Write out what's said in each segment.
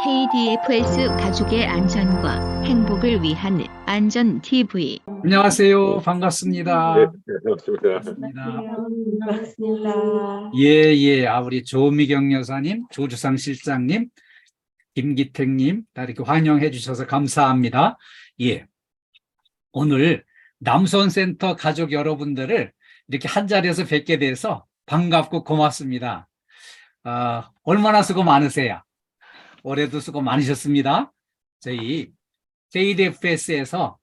KDFS 가족의 안전과 행복을 위한 안전 TV. 안녕하세요. 반갑습니다. 네, 반갑습니다. 반갑습니다. 예. 우리 조미경 여사님, 조주상 실장님, 김기택님, 다 이렇게 환영해 주셔서 감사합니다. 예. 오늘 남손센터 가족 여러분들을 이렇게 한 자리에서 뵙게 돼서 반갑고 고맙습니다. 얼마나 수고 많으세요? 올해도 수고 많으셨습니다. 저희 KDFS에서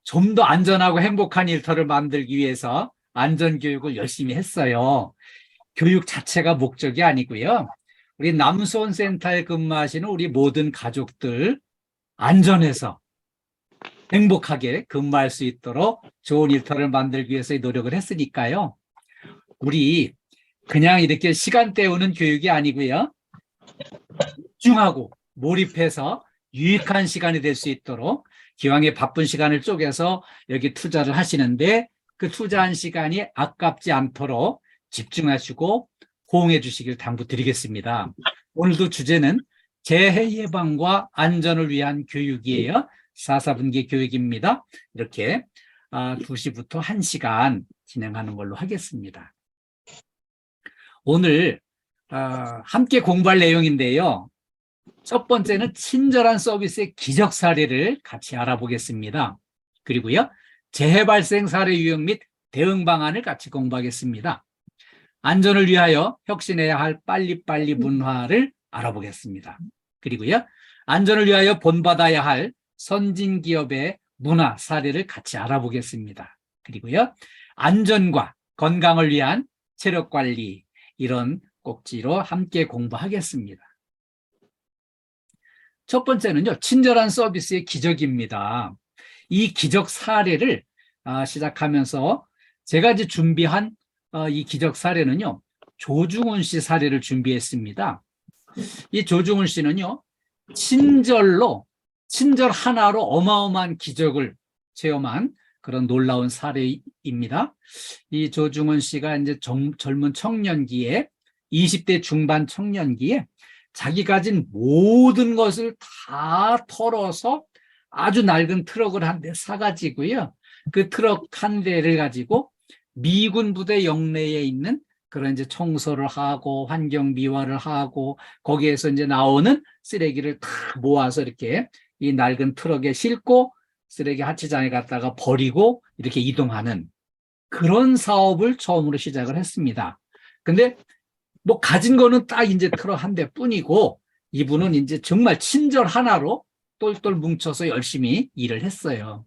좀 더 안전하고 행복한 일터를 만들기 위해서 안전교육을 열심히 했어요. 교육 자체가 목적이 아니고요. 우리 남수원센터에 근무하시는 우리 모든 가족들 안전해서 행복하게 근무할 수 있도록 좋은 일터를 만들기 위해서 노력을 했으니까요. 우리 그냥 이렇게 시간 때우는 교육이 아니고요. 집중하고 몰입해서 유익한 시간이 될 수 있도록 기왕에 바쁜 시간을 쪼개서 여기 투자를 하시는데 그 투자한 시간이 아깝지 않도록 집중하시고 호응해 주시길 당부드리겠습니다. 오늘도 주제는 재해 예방과 안전을 위한 교육이에요. 4분기 교육입니다. 이렇게 2시부터 1시간 진행하는 걸로 하겠습니다. 오늘 함께 공부할 내용인데요. 첫 번째는 친절한 서비스의 기적 사례를 같이 알아보겠습니다. 그리고요, 재해 발생 사례 유형 및 대응 방안을 같이 공부하겠습니다. 안전을 위하여 혁신해야 할 빨리빨리 문화를 알아보겠습니다. 그리고요, 안전을 위하여 본받아야 할 선진 기업의 문화 사례를 같이 알아보겠습니다. 그리고요, 안전과 건강을 위한 체력 관리, 이런 꼭지로 함께 공부하겠습니다. 첫 번째는요, 친절한 서비스의 기적입니다. 이 기적 사례를 시작하면서 제가 이제 준비한 이 기적 사례는요, 조중훈 씨 사례를 준비했습니다. 이 조중훈 씨는요, 친절 하나로 어마어마한 기적을 체험한 그런 놀라운 사례입니다. 이 조중훈 씨가 이제 젊은 청년기에 20대 중반 청년기에 자기 가진 모든 것을 다 털어서 아주 낡은 트럭을 한 대 사가지고요. 그 트럭 한 대를 가지고 미군 부대 영내에 있는 그런 이제 청소를 하고 환경 미화를 하고 거기에서 이제 나오는 쓰레기를 다 모아서 이렇게 이 낡은 트럭에 싣고 쓰레기 하치장에 갔다가 버리고 이렇게 이동하는 그런 사업을 처음으로 시작을 했습니다. 근데 뭐 가진 거는 딱 이제 트럭 한 대뿐이고 이분은 이제 정말 친절 하나로 똘똘 뭉쳐서 열심히 일을 했어요.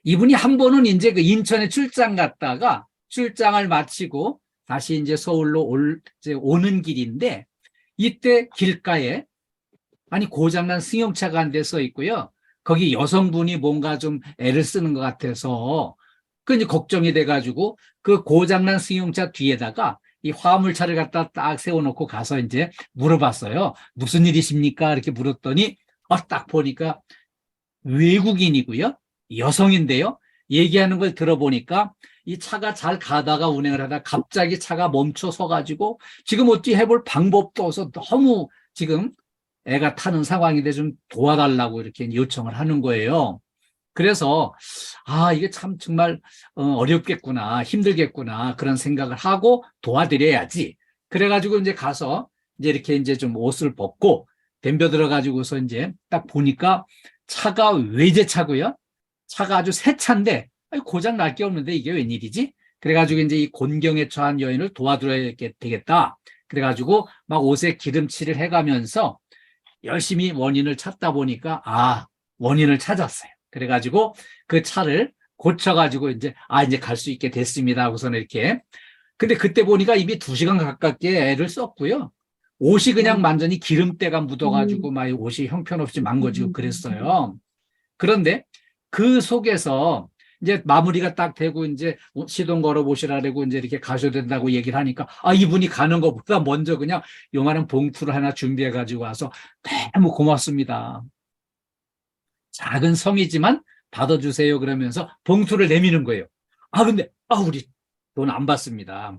이분이 한 번은 이제 그 인천에 출장 갔다가 출장을 마치고 다시 이제 서울로 이제 오는 길인데 이때 길가에 고장난 승용차가 한 대 서 있고요. 거기 여성분이 뭔가 좀 애를 쓰는 것 같아서 그 이제 걱정이 돼가지고 그 고장난 승용차 뒤에다가 이 화물차를 갖다 딱 세워놓고 가서 이제 물어봤어요. 무슨 일이십니까? 이렇게 물었더니 딱 보니까 외국인이고요. 여성인데요. 얘기하는 걸 들어보니까 이 차가 잘 가다가 운행을 하다 갑자기 차가 멈춰 서가지고 지금 어찌 해볼 방법도 없어 너무 지금 애가 타는 상황인데 좀 도와달라고 이렇게 요청을 하는 거예요. 그래서 이게 참 정말 어렵겠구나, 힘들겠구나 그런 생각을 하고 도와드려야지. 그래가지고 이제 가서 이제 이렇게 이제 좀 옷을 벗고 덤벼 들어가지고서 이제 딱 보니까 차가 외제차고요. 차가 아주 새 차인데 고장 날 게 없는데 이게 웬일이지? 그래가지고 이제 이 곤경에 처한 여인을 도와드려야 되겠다. 그래가지고 막 옷에 기름칠을 해가면서 열심히 원인을 찾다 보니까 원인을 찾았어요. 그래가지고 그 차를 고쳐가지고 이제 갈 수 있게 됐습니다 하고서는 이렇게. 근데 그때 보니까 이미 2시간 가깝게 애를 썼고요. 옷이 그냥 완전히 기름때가 묻어가지고 막 옷이 형편없이 망가지고 그랬어요. 그런데 그 속에서 이제 마무리가 딱 되고 이제 시동 걸어 보시라고 이제 이렇게 가셔야 된다고 얘기를 하니까 이분이 가는 것보다 먼저 그냥 요만한 봉투를 하나 준비해 가지고 와서 너무 고맙습니다. 작은 성이지만 받아주세요 그러면서 봉투를 내미는 거예요. 근데 우리 돈 안 받습니다.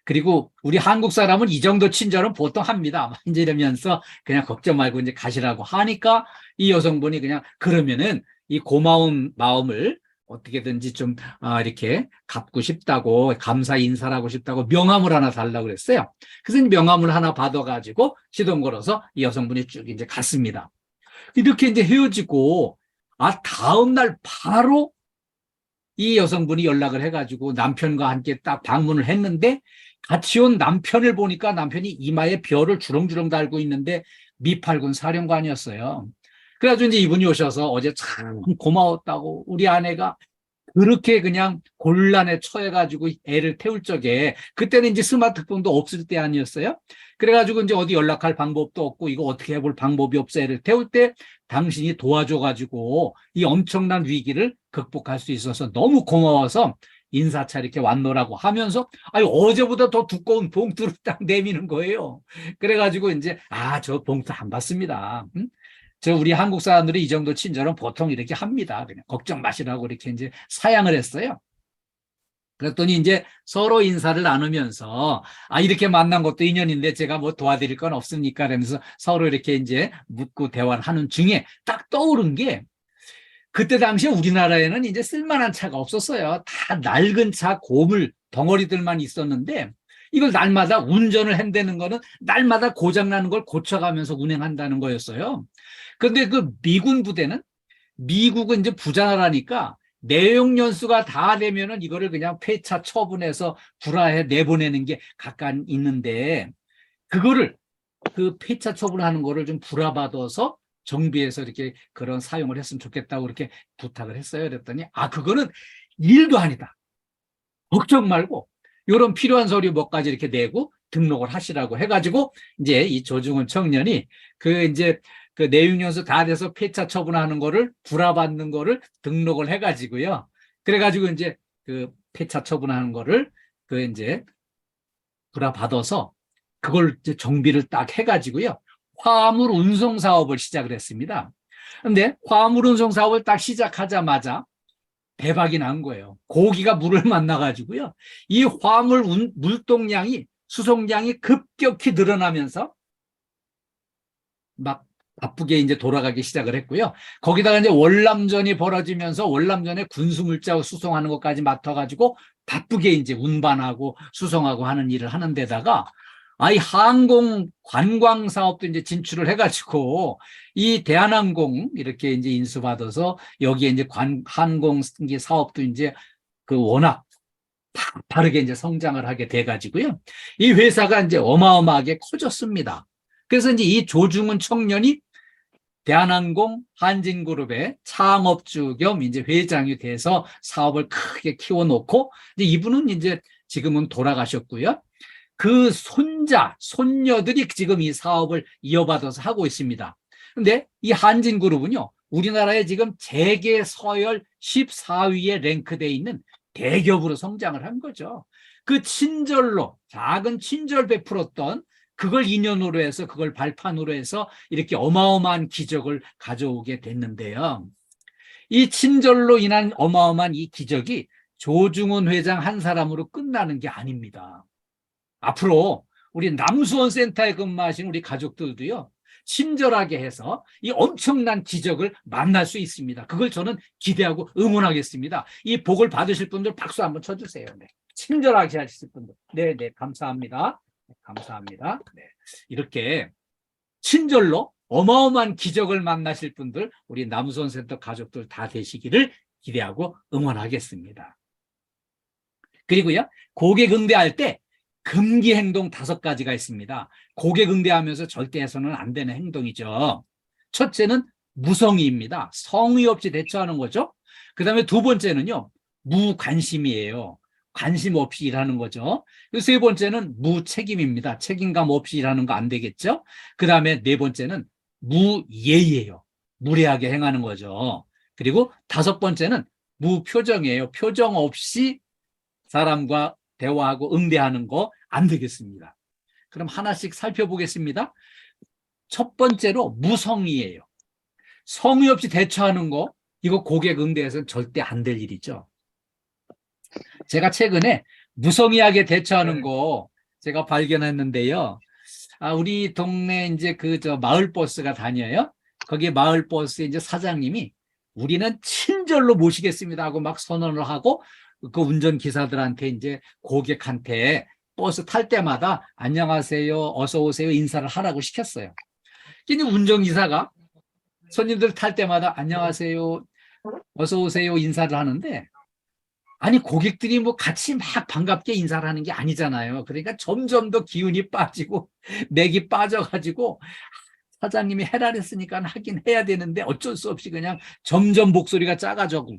그리고 우리 한국 사람은 이 정도 친절은 보통 합니다. 이제 이러면서 그냥 걱정 말고 이제 가시라고 하니까 이 여성분이 그냥 그러면은 이 고마운 마음을 어떻게든지 좀 이렇게 갚고 싶다고, 감사 인사를 하고 싶다고 명함을 하나 달라고 그랬어요. 그래서 명함을 하나 받아가지고 시동 걸어서 이 여성분이 쭉 이제 갔습니다. 이렇게 이제 헤어지고 다음 날 바로 이 여성분이 연락을 해가지고 남편과 함께 딱 방문을 했는데 같이 온 남편을 보니까 남편이 이마에 별을 주렁주렁 달고 있는데 미팔군 사령관이었어요. 그래가지고 이제 이분이 오셔서 어제 참 고마웠다고 우리 아내가 그렇게 그냥 곤란에 처해가지고 애를 태울 적에 그때는 이제 스마트폰도 없을 때 아니었어요. 그래가지고 이제 어디 연락할 방법도 없고 이거 어떻게 해볼 방법이 없어 애를 태울 때 당신이 도와줘가지고 이 엄청난 위기를 극복할 수 있어서 너무 고마워서 인사차 이렇게 왔노라고 하면서 어제보다 더 두꺼운 봉투를 딱 내미는 거예요. 그래가지고 이제 저 봉투 안 받습니다. 저 우리 한국 사람들이 이 정도 친절은 보통 이렇게 합니다. 그냥 걱정 마시라고 이렇게 이제 사양을 했어요. 그랬더니 이제 서로 인사를 나누면서 이렇게 만난 것도 인연인데 제가 뭐 도와드릴 건 없습니까? 그러면서 서로 이렇게 이제 묻고 대화를 하는 중에 딱 떠오른 게 그때 당시에 우리나라에는 이제 쓸만한 차가 없었어요. 다 낡은 차, 고물 덩어리들만 있었는데 이걸 날마다 운전을 한다는 거는 날마다 고장나는 걸 고쳐가면서 운행한다는 거였어요. 그런데 그 미군 부대는 미국은 이제 부자나라니까 내용 연수가 다 되면은 이거를 그냥 폐차 처분해서 불화해 내보내는 게 가까이 있는데 그거를 그 폐차 처분하는 거를 좀 불화받아서 정비해서 이렇게 그런 사용을 했으면 좋겠다고 이렇게 부탁을 했어요. 그랬더니 그거는 일도 아니다. 걱정 말고 이런 필요한 서류 몇 가지 이렇게 내고 등록을 하시라고 해가지고 이제 이 조중훈 청년이 이제 그 내용연수 다 돼서 폐차 처분하는 거를 불화받는 거를 등록을 해가지고요. 그래가지고 이제 그 폐차 처분하는 거를 이제 불화받아서 그걸 이제 정비를 딱 해가지고요. 화물 운송 사업을 시작을 했습니다. 근데 화물 운송 사업을 딱 시작하자마자 대박이 난 거예요. 고기가 물을 만나가지고요. 이 화물 물동량이 수송량이 급격히 늘어나면서 막 바쁘게 이제 돌아가기 시작을 했고요. 거기다가 이제 월남전이 벌어지면서 월남전에 군수물자 수송하는 것까지 맡아가지고 바쁘게 이제 운반하고 수송하고 하는 일을 하는 데다가 이 항공 관광 사업도 이제 진출을 해가지고 이 대한항공 이렇게 이제 인수받아서 여기에 이제 항공 사업도 이제 워낙 바르게 이제 성장을 하게 돼가지고요. 이 회사가 이제 어마어마하게 커졌습니다. 그래서 이제 이 조중훈 청년이 대한항공 한진그룹의 창업주 겸 이제 회장이 돼서 사업을 크게 키워놓고 이제 이분은 이제 지금은 돌아가셨고요. 그 손녀들이 지금 이 사업을 이어받아서 하고 있습니다. 근데 이 한진그룹은요, 우리나라에 지금 재계 서열 14위에 랭크되어 있는 대기업으로 성장을 한 거죠. 그 친절로, 작은 친절 베풀었던 그걸 인연으로 해서, 그걸 발판으로 해서 이렇게 어마어마한 기적을 가져오게 됐는데요. 이 친절로 인한 어마어마한 이 기적이 조중훈 회장 한 사람으로 끝나는 게 아닙니다. 앞으로 우리 남수원 센터에 근무하시는 우리 가족들도요, 친절하게 해서 이 엄청난 기적을 만날 수 있습니다. 그걸 저는 기대하고 응원하겠습니다. 이 복을 받으실 분들 박수 한번 쳐주세요. 네. 친절하게 하실 분들. 네, 감사합니다. 감사합니다. 네. 이렇게 친절로 어마어마한 기적을 만나실 분들, 우리 남수원 센터 가족들 다 되시기를 기대하고 응원하겠습니다. 그리고요, 고객 응대할 때 금기 행동 5가지가 있습니다. 고객 응대하면서 절대 해서는 안 되는 행동이죠. 첫째는 무성의입니다. 성의 없이 대처하는 거죠. 그 다음에 두 번째는요, 무관심이에요. 관심 없이 일하는 거죠. 세 번째는 무책임입니다. 책임감 없이 일하는 거 안 되겠죠. 그 다음에 네 번째는 무예의예요. 무례하게 행하는 거죠. 그리고 5번째는 무표정이에요. 표정 없이 사람과 대화하고 응대하는 거 안 되겠습니다. 그럼 하나씩 살펴보겠습니다. 첫 번째로 무성의예요. 성의 없이 대처하는 거, 이거 고객 응대에서는 절대 안 될 일이죠. 제가 최근에 무성의하게 대처하는 네. 거 제가 발견했는데요. 우리 동네 이제 마을 버스가 다녀요. 거기 마을 버스에 이제 사장님이 우리는 친절로 모시겠습니다 하고 막 선언을 하고 그 운전기사들한테 이제 고객한테 버스 탈 때마다 안녕하세요, 어서 오세요 인사를 하라고 시켰어요. 근데 운전기사가 손님들 탈 때마다 안녕하세요, 어서 오세요 인사를 하는데 아니 고객들이 뭐 같이 막 반갑게 인사를 하는 게 아니잖아요. 그러니까 점점 더 기운이 빠지고 맥이 빠져가지고 사장님이 해라랬으니까 하긴 해야 되는데 어쩔 수 없이 그냥 점점 목소리가 작아져고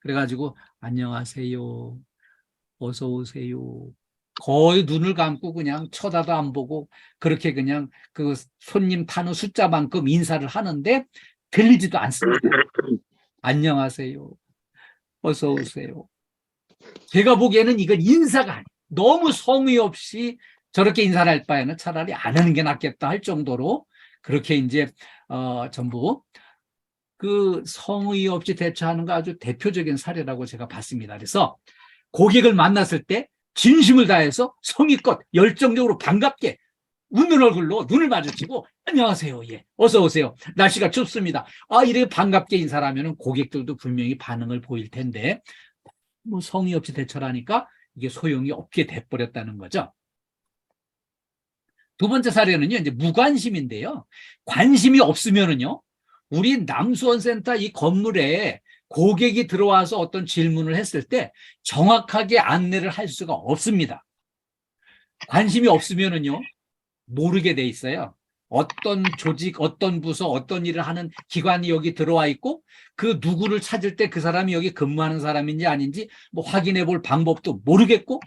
그래가지고 안녕하세요, 어서 오세요 거의 눈을 감고 그냥 쳐다도 안 보고 그렇게 그냥 그 손님 타는 숫자만큼 인사를 하는데 들리지도 않습니다. 안녕하세요, 어서 오세요. 제가 보기에는 이건 인사가 아니에요. 너무 성의 없이 저렇게 인사를 할 바에는 차라리 안 하는 게 낫겠다 할 정도로 그렇게 이제 전부 그 성의 없이 대처하는 거 아주 대표적인 사례라고 제가 봤습니다. 그래서 고객을 만났을 때 진심을 다해서 성의껏 열정적으로 반갑게 웃는 얼굴로 눈을 마주치고 안녕하세요, 예, 어서 오세요, 날씨가 춥습니다. 이렇게 반갑게 인사를 하면 고객들도 분명히 반응을 보일 텐데 뭐 성의 없이 대처하니까 이게 소용이 없게 돼버렸다는 거죠. 두 번째 사례는요, 이제 무관심인데요. 관심이 없으면은요, 우리 남수원센터 이 건물에 고객이 들어와서 어떤 질문을 했을 때 정확하게 안내를 할 수가 없습니다. 관심이 없으면은요, 모르게 돼 있어요. 어떤 조직, 어떤 부서, 어떤 일을 하는 기관이 여기 들어와 있고 그 누구를 찾을 때 그 사람이 여기 근무하는 사람인지 아닌지 뭐 확인해 볼 방법도 모르겠고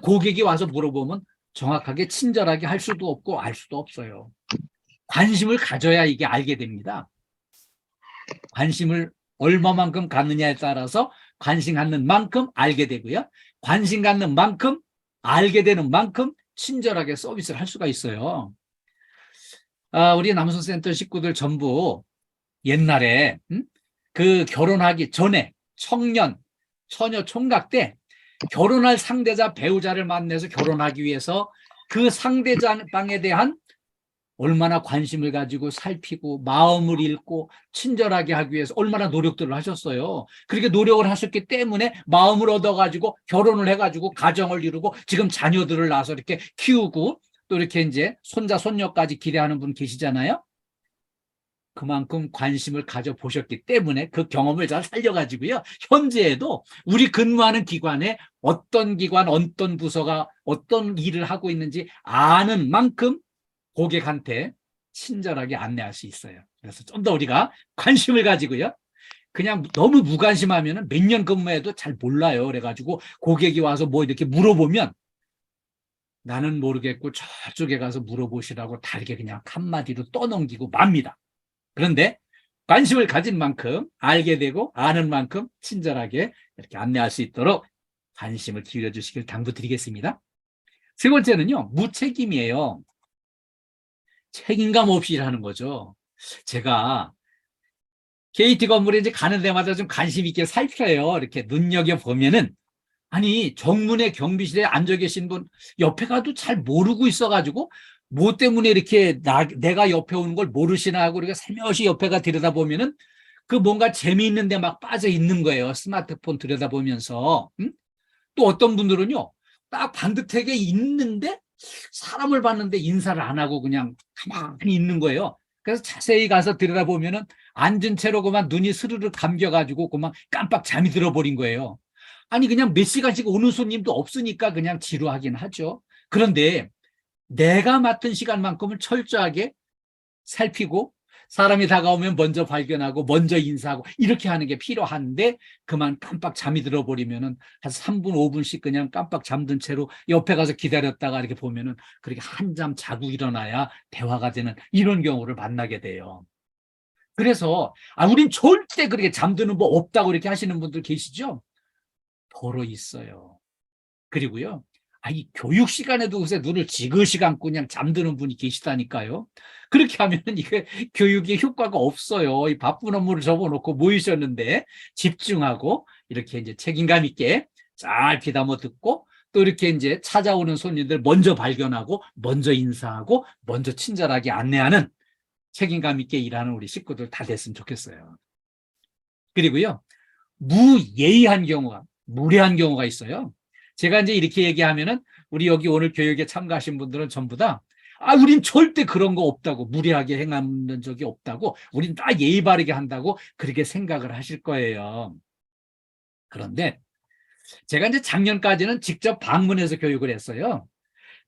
고객이 와서 물어보면 정확하게 친절하게 할 수도 없고 알 수도 없어요. 관심을 가져야 이게 알게 됩니다. 관심을 얼마만큼 갖느냐에 따라서 관심 갖는 만큼 알게 되고요. 관심 갖는 만큼 알게 되는 만큼 친절하게 서비스를 할 수가 있어요. 우리 남수센터 식구들 전부 옛날에 그 결혼하기 전에 청년, 처녀 총각 때 결혼할 상대자, 배우자를 만나서 결혼하기 위해서 그 상대방에 대한 얼마나 관심을 가지고 살피고 마음을 읽고 친절하게 하기 위해서 얼마나 노력들을 하셨어요. 그렇게 노력을 하셨기 때문에 마음을 얻어가지고 결혼을 해가지고 가정을 이루고 지금 자녀들을 낳아서 이렇게 키우고 또 이렇게 이제 손자, 손녀까지 기대하는 분 계시잖아요. 그만큼 관심을 가져보셨기 때문에 그 경험을 잘 살려가지고요. 현재에도 우리 근무하는 기관에 어떤 기관, 어떤 부서가 어떤 일을 하고 있는지 아는 만큼 고객한테 친절하게 안내할 수 있어요. 그래서 좀 더 우리가 관심을 가지고요. 그냥 너무 무관심하면 몇 년 근무해도 잘 몰라요. 그래가지고 고객이 와서 뭐 이렇게 물어보면 나는 모르겠고 저쪽에 가서 물어보시라고 다르게 그냥 한마디로 떠넘기고 맙니다. 그런데 관심을 가진 만큼 알게 되고 아는 만큼 친절하게 이렇게 안내할 수 있도록 관심을 기울여 주시길 당부드리겠습니다. 세 번째는요, 무책임이에요. 책임감 없이 일하는 거죠. 제가 KT 건물에 이제 가는 데마다 좀 관심 있게 살펴요. 이렇게 눈여겨보면은 아니 정문에 경비실에 앉아 계신 분 옆에 가도 잘 모르고 있어가지고 뭐 때문에 이렇게 내가 옆에 오는 걸 모르시나 하고 우리가 살며시 옆에가 들여다보면은 그 뭔가 재미있는 데 막 빠져 있는 거예요. 스마트폰 들여다보면서. 또 어떤 분들은요, 딱 반듯하게 있는데 사람을 봤는데 인사를 안 하고 그냥 가만히 있는 거예요. 그래서 자세히 가서 들여다보면은 앉은 채로 그만 눈이 스르르 감겨가지고 그만 깜빡 잠이 들어버린 거예요. 아니 그냥 몇 시간씩 오는 손님도 없으니까 그냥 지루하긴 하죠. 그런데 내가 맡은 시간만큼은 철저하게 살피고 사람이 다가오면 먼저 발견하고 먼저 인사하고 이렇게 하는 게 필요한데 그만 깜빡 잠이 들어버리면은 한 3분 5분씩 그냥 깜빡 잠든 채로 옆에 가서 기다렸다가 이렇게 보면은 그렇게 한잠 자고 일어나야 대화가 되는 이런 경우를 만나게 돼요. 그래서 우린 절대 그렇게 잠드는 법 없다고 이렇게 하시는 분들 계시죠? 더러 있어요. 그리고요, 이 교육 시간에도 요새 눈을 지그시 감고 그냥 잠드는 분이 계시다니까요. 그렇게 하면 이게 교육에 효과가 없어요. 이 바쁜 업무를 접어놓고 모이셨는데 집중하고 이렇게 이제 책임감 있게 잘 귀담아 듣고 또 이렇게 이제 찾아오는 손님들 먼저 발견하고 먼저 인사하고 먼저 친절하게 안내하는 책임감 있게 일하는 우리 식구들 다 됐으면 좋겠어요. 그리고요, 무예의한 경우가, 무례한 경우가 있어요. 제가 이제 이렇게 얘기하면은 우리 여기 오늘 교육에 참가하신 분들은 전부 다 우린 절대 그런 거 없다고, 무례하게 행하는 적이 없다고, 우린 다 예의 바르게 한다고 그렇게 생각을 하실 거예요. 그런데 제가 이제 작년까지는 직접 방문해서 교육을 했어요.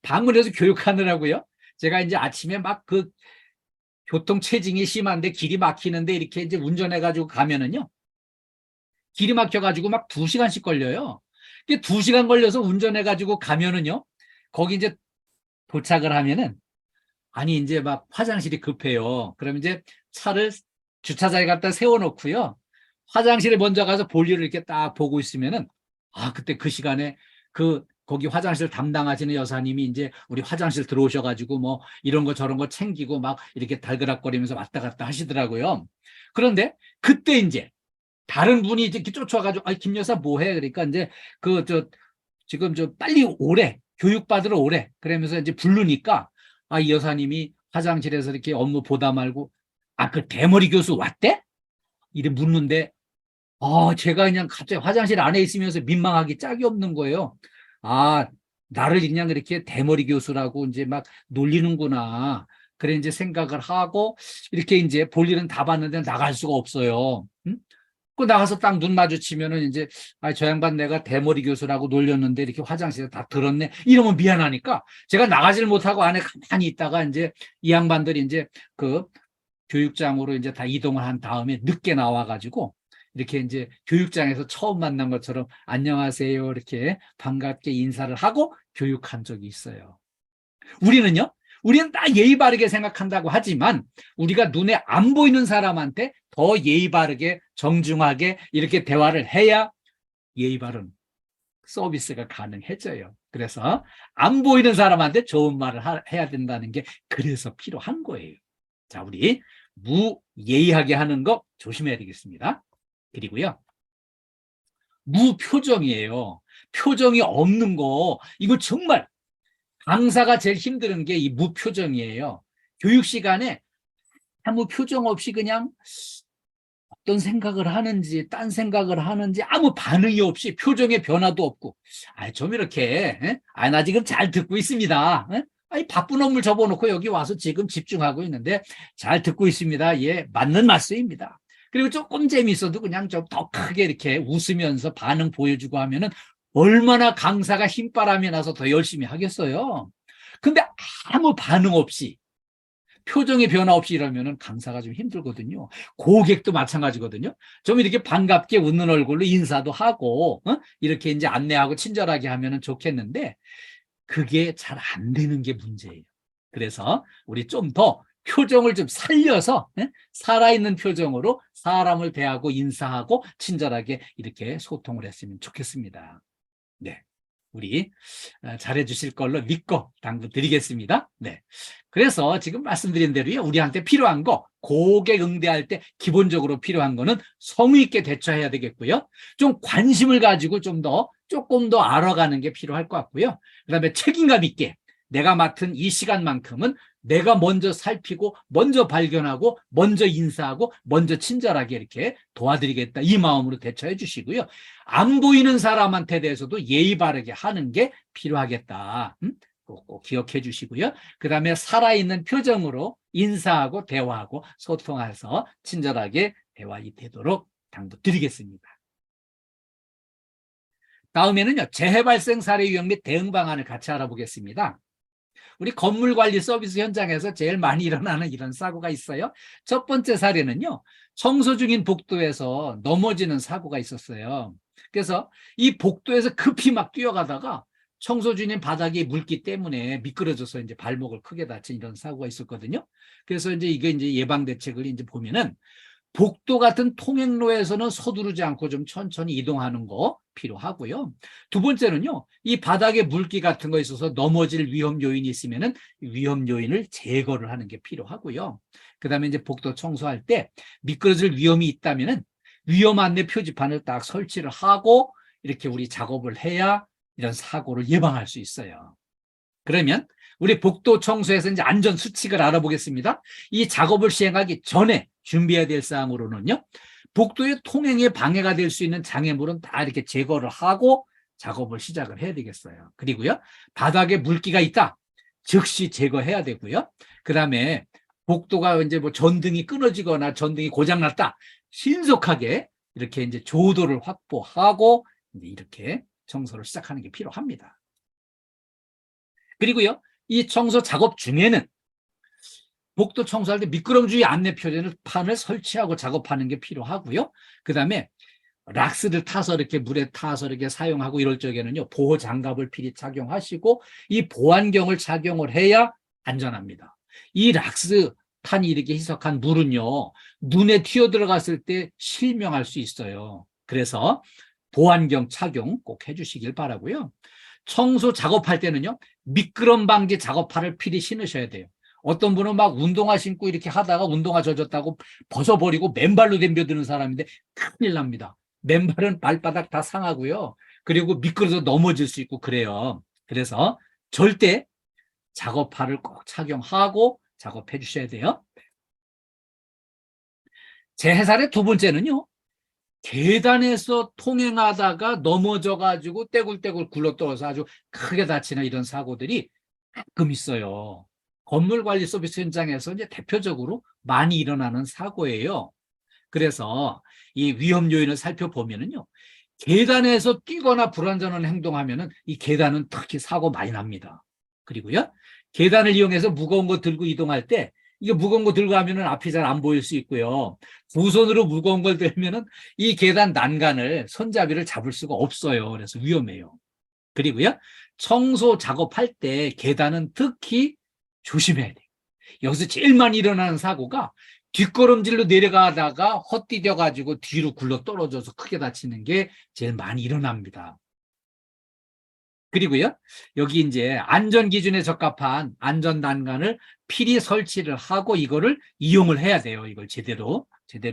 방문해서 교육하느라고요. 제가 이제 아침에 막 그 교통 체증이 심한데 길이 막히는데 이렇게 이제 운전해가지고 가면은요. 길이 막혀가지고 막 2시간씩 걸려요. 2시간 걸려서 운전해가지고 가면은요. 거기 이제 도착을 하면은 아니 이제 막 화장실이 급해요. 그럼 이제 차를 주차장에 갖다 세워놓고요. 화장실에 먼저 가서 볼일을 이렇게 딱 보고 있으면은 그때 그 시간에 거기 화장실 담당하시는 여사님이 이제 우리 화장실 들어오셔가지고 뭐 이런 거 저런 거 챙기고 막 이렇게 달그락거리면서 왔다 갔다 하시더라고요. 그런데 그때 이제 다른 분이 이렇게 쫓아와가지고 김 여사 뭐해? 그러니까 이제 지금 빨리 오래, 교육받으러 오래. 그러면서 이제 부르니까 이 여사님이 화장실에서 이렇게 업무 보다 말고 그 대머리 교수 왔대? 이래 묻는데 제가 그냥 갑자기 화장실 안에 있으면서 민망하기 짝이 없는 거예요. 나를 그냥 이렇게 대머리 교수라고 이제 막 놀리는구나. 그래 이제 생각을 하고 이렇게 이제 볼일은 다 봤는데 나갈 수가 없어요. 응? 그 나가서 딱 눈 마주치면은 이제 저 양반 내가 대머리 교수라고 놀렸는데 이렇게 화장실에 다 들었네. 이러면 미안하니까 제가 나가질 못하고 안에 가만히 있다가 이제 이 양반들이 이제 그 교육장으로 이제 다 이동을 한 다음에 늦게 나와가지고 이렇게 이제 교육장에서 처음 만난 것처럼 안녕하세요 이렇게 반갑게 인사를 하고 교육한 적이 있어요. 우리는 다 예의 바르게 생각한다고 하지만 우리가 눈에 안 보이는 사람한테 더 예의 바르게 정중하게 이렇게 대화를 해야 예의 바른 서비스가 가능해져요. 그래서 안 보이는 사람한테 좋은 말을 해야 된다는 게 그래서 필요한 거예요. 자, 우리 무예의하게 하는 거 조심해야 되겠습니다. 그리고요, 무표정이에요. 표정이 없는 거, 이거 정말 강사가 제일 힘든 게 이 무표정이에요. 교육 시간에 아무 표정 없이 그냥 어떤 생각을 하는지, 딴 생각을 하는지 아무 반응이 없이 표정의 변화도 없고, 좀 이렇게, 나 지금 잘 듣고 있습니다. 바쁜 업무를 접어놓고 여기 와서 지금 집중하고 있는데 잘 듣고 있습니다. 예, 맞는 말씀입니다. 그리고 조금 재미있어도 그냥 좀 더 크게 이렇게 웃으면서 반응 보여주고 하면은 얼마나 강사가 힘바람이 나서 더 열심히 하겠어요. 근데 아무 반응 없이 표정의 변화 없이 이러면은 강사가 좀 힘들거든요. 고객도 마찬가지거든요. 좀 이렇게 반갑게 웃는 얼굴로 인사도 하고 이렇게 이제 안내하고 친절하게 하면은 좋겠는데 그게 잘 안 되는 게 문제예요. 그래서 우리 좀 더 표정을 좀 살려서 살아있는 표정으로 사람을 대하고 인사하고 친절하게 이렇게 소통을 했으면 좋겠습니다. 네, 우리 잘해 주실 걸로 믿고 당부드리겠습니다. 네, 그래서 지금 말씀드린 대로요, 우리한테 필요한 거, 고객 응대할 때 기본적으로 필요한 거는 성의 있게 대처해야 되겠고요. 좀 관심을 가지고 조금 더 알아가는 게 필요할 것 같고요. 그다음에 책임감 있게 내가 맡은 이 시간만큼은 내가 먼저 살피고 먼저 발견하고 먼저 인사하고 먼저 친절하게 이렇게 도와드리겠다, 이 마음으로 대처해 주시고요. 안 보이는 사람한테 대해서도 예의 바르게 하는 게 필요하겠다. 꼭 기억해 주시고요. 그 다음에 살아있는 표정으로 인사하고 대화하고 소통해서 친절하게 대화이 되도록 당부드리겠습니다. 다음에는요, 재해 발생 사례 유형 및 대응 방안을 같이 알아보겠습니다. 우리 건물 관리 서비스 현장에서 제일 많이 일어나는 이런 사고가 있어요. 첫 번째 사례는요, 청소 중인 복도에서 넘어지는 사고가 있었어요. 그래서 이 복도에서 급히 막 뛰어가다가 청소 중인 바닥이 물기 때문에 미끄러져서 이제 발목을 크게 다친 이런 사고가 있었거든요. 그래서 이게 예방 대책을 보면은 복도 같은 통행로에서는 서두르지 않고 좀 천천히 이동하는 거 필요하고요. 두 번째는요, 이 바닥에 물기 같은 거 있어서 넘어질 위험 요인이 있으면은 위험 요인을 제거를 하는 게 필요하고요. 그 다음에 이제 복도 청소할 때 미끄러질 위험이 있다면은 위험 안내 표지판을 딱 설치를 하고 이렇게 우리 작업을 해야 이런 사고를 예방할 수 있어요. 그러면 우리 복도 청소에서 이제 안전 수칙을 알아보겠습니다. 이 작업을 시행하기 전에 준비해야 될 사항으로는요. 복도의 통행에 방해가 될 수 있는 장애물은 다 이렇게 제거를 하고 작업을 시작을 해야 되겠어요. 그리고요. 바닥에 물기가 있다. 즉시 제거해야 되고요. 그다음에 복도가 이제 뭐 전등이 끊어지거나 전등이 고장났다. 신속하게 이렇게 이제 조도를 확보하고 이제 이렇게 청소를 시작하는 게 필요합니다. 그리고요. 이 청소 작업 중에는 복도 청소할 때 미끄럼주의 안내 표지판을 설치하고 작업하는 게 필요하고요. 그다음에 락스를 타서 이렇게 물에 타서 이렇게 사용하고 이럴 적에는요. 보호 장갑을 필히 착용하시고 이 보안경을 착용을 해야 안전합니다. 이 락스 탄이 이렇게 희석한 물은요. 눈에 튀어 들어갔을 때 실명할 수 있어요. 그래서 보안경 착용 꼭 해주시길 바라고요. 청소 작업할 때는요. 미끄럼 방지 작업화를 필히 신으셔야 돼요. 어떤 분은 막 운동화 신고 이렇게 하다가 운동화 젖었다고 벗어버리고 맨발로 덤벼드는 사람인데 큰일 납니다. 맨발은 발바닥 다 상하고요. 그리고 미끄러져 넘어질 수 있고 그래요. 그래서 절대 작업화를 꼭 착용하고 작업해 주셔야 돼요. 제 해설의 두 번째는요. 계단에서 통행하다가 넘어져가지고 떼굴떼굴 굴러떨어서 아주 크게 다치는 이런 사고들이 가끔 있어요. 건물관리 서비스 현장에서 이제 대표적으로 많이 일어나는 사고예요. 그래서 이 위험 요인을 살펴보면은요. 계단에서 뛰거나 불안전한 행동하면은 이 계단은 특히 사고 많이 납니다. 그리고요. 계단을 이용해서 무거운 거 들고 이동할 때 이게 무거운 거 들고 하면은 앞이 잘 안 보일 수 있고요. 두 손으로 무거운 걸 들면은 이 계단 난간을 손잡이를 잡을 수가 없어요. 그래서 위험해요. 그리고요. 청소 작업할 때 계단은 특히 조심해야 돼요. 여기서 제일 많이 일어나는 사고가 뒷걸음질로 내려가다가 헛디뎌 가지고 뒤로 굴러 떨어져서 크게 다치는 게 제일 많이 일어납니다. 그리고요. 여기 이제 안전 기준에 적합한 안전 난간을 필히 설치를 하고 이거를 이용을 해야 돼요. 이걸 제대로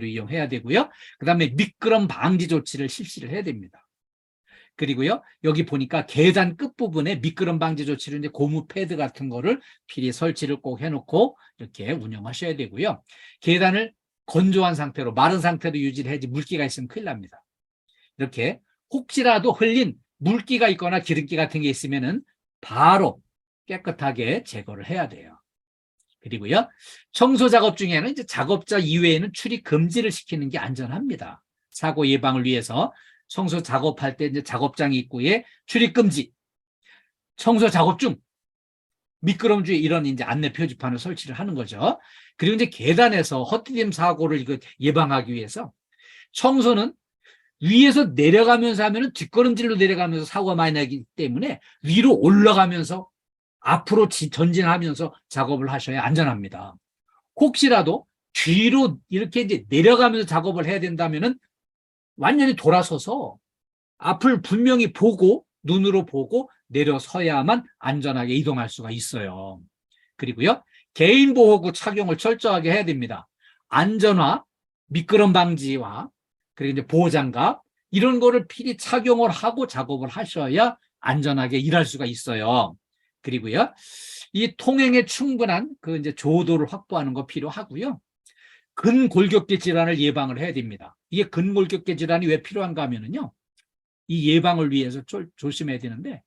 이용해야 되고요. 그다음에 미끄럼 방지 조치를 실시를 해야 됩니다. 그리고요. 여기 보니까 계단 끝부분에 미끄럼 방지 조치를 이제 고무 패드 같은 거를 필히 설치를 꼭 해놓고 이렇게 운영하셔야 되고요. 계단을 건조한 상태로 마른 상태로 유지를 해야지 물기가 있으면 큰일 납니다. 이렇게 혹시라도 흘린 물기가 있거나 기름기 같은 게 있으면은 바로 깨끗하게 제거를 해야 돼요. 그리고요. 청소 작업 중에는 이제 작업자 이외에는 출입 금지를 시키는 게 안전합니다. 사고 예방을 위해서 청소 작업할 때 이제 작업장 입구에 출입 금지, 청소 작업 중 미끄럼 주의 이런 이제 안내 표지판을 설치를 하는 거죠. 그리고 이제 계단에서 헛디딤 사고를 이거 예방하기 위해서 청소는 위에서 내려가면서 하면은 뒷걸음질로 내려가면서 사고가 많이 나기 때문에 위로 올라가면서 앞으로 전진하면서 작업을 하셔야 안전합니다. 혹시라도 뒤로 이렇게 이제 내려가면서 작업을 해야 된다면은 완전히 돌아서서 앞을 분명히 보고 눈으로 보고 내려서야만 안전하게 이동할 수가 있어요. 그리고요. 개인보호구 착용을 철저하게 해야 됩니다. 안전화, 미끄럼 방지와 그리고 이제 보호장갑 이런 거를 필히 착용을 하고 작업을 하셔야 안전하게 일할 수가 있어요. 그리고요. 이 통행에 충분한 그 이제 조도를 확보하는 거 필요하고요. 근골격계 질환을 예방을 해야 됩니다. 이게 근골격계 질환이 왜 필요한가 하면은요. 이 예방을 위해서 조심해야 되는데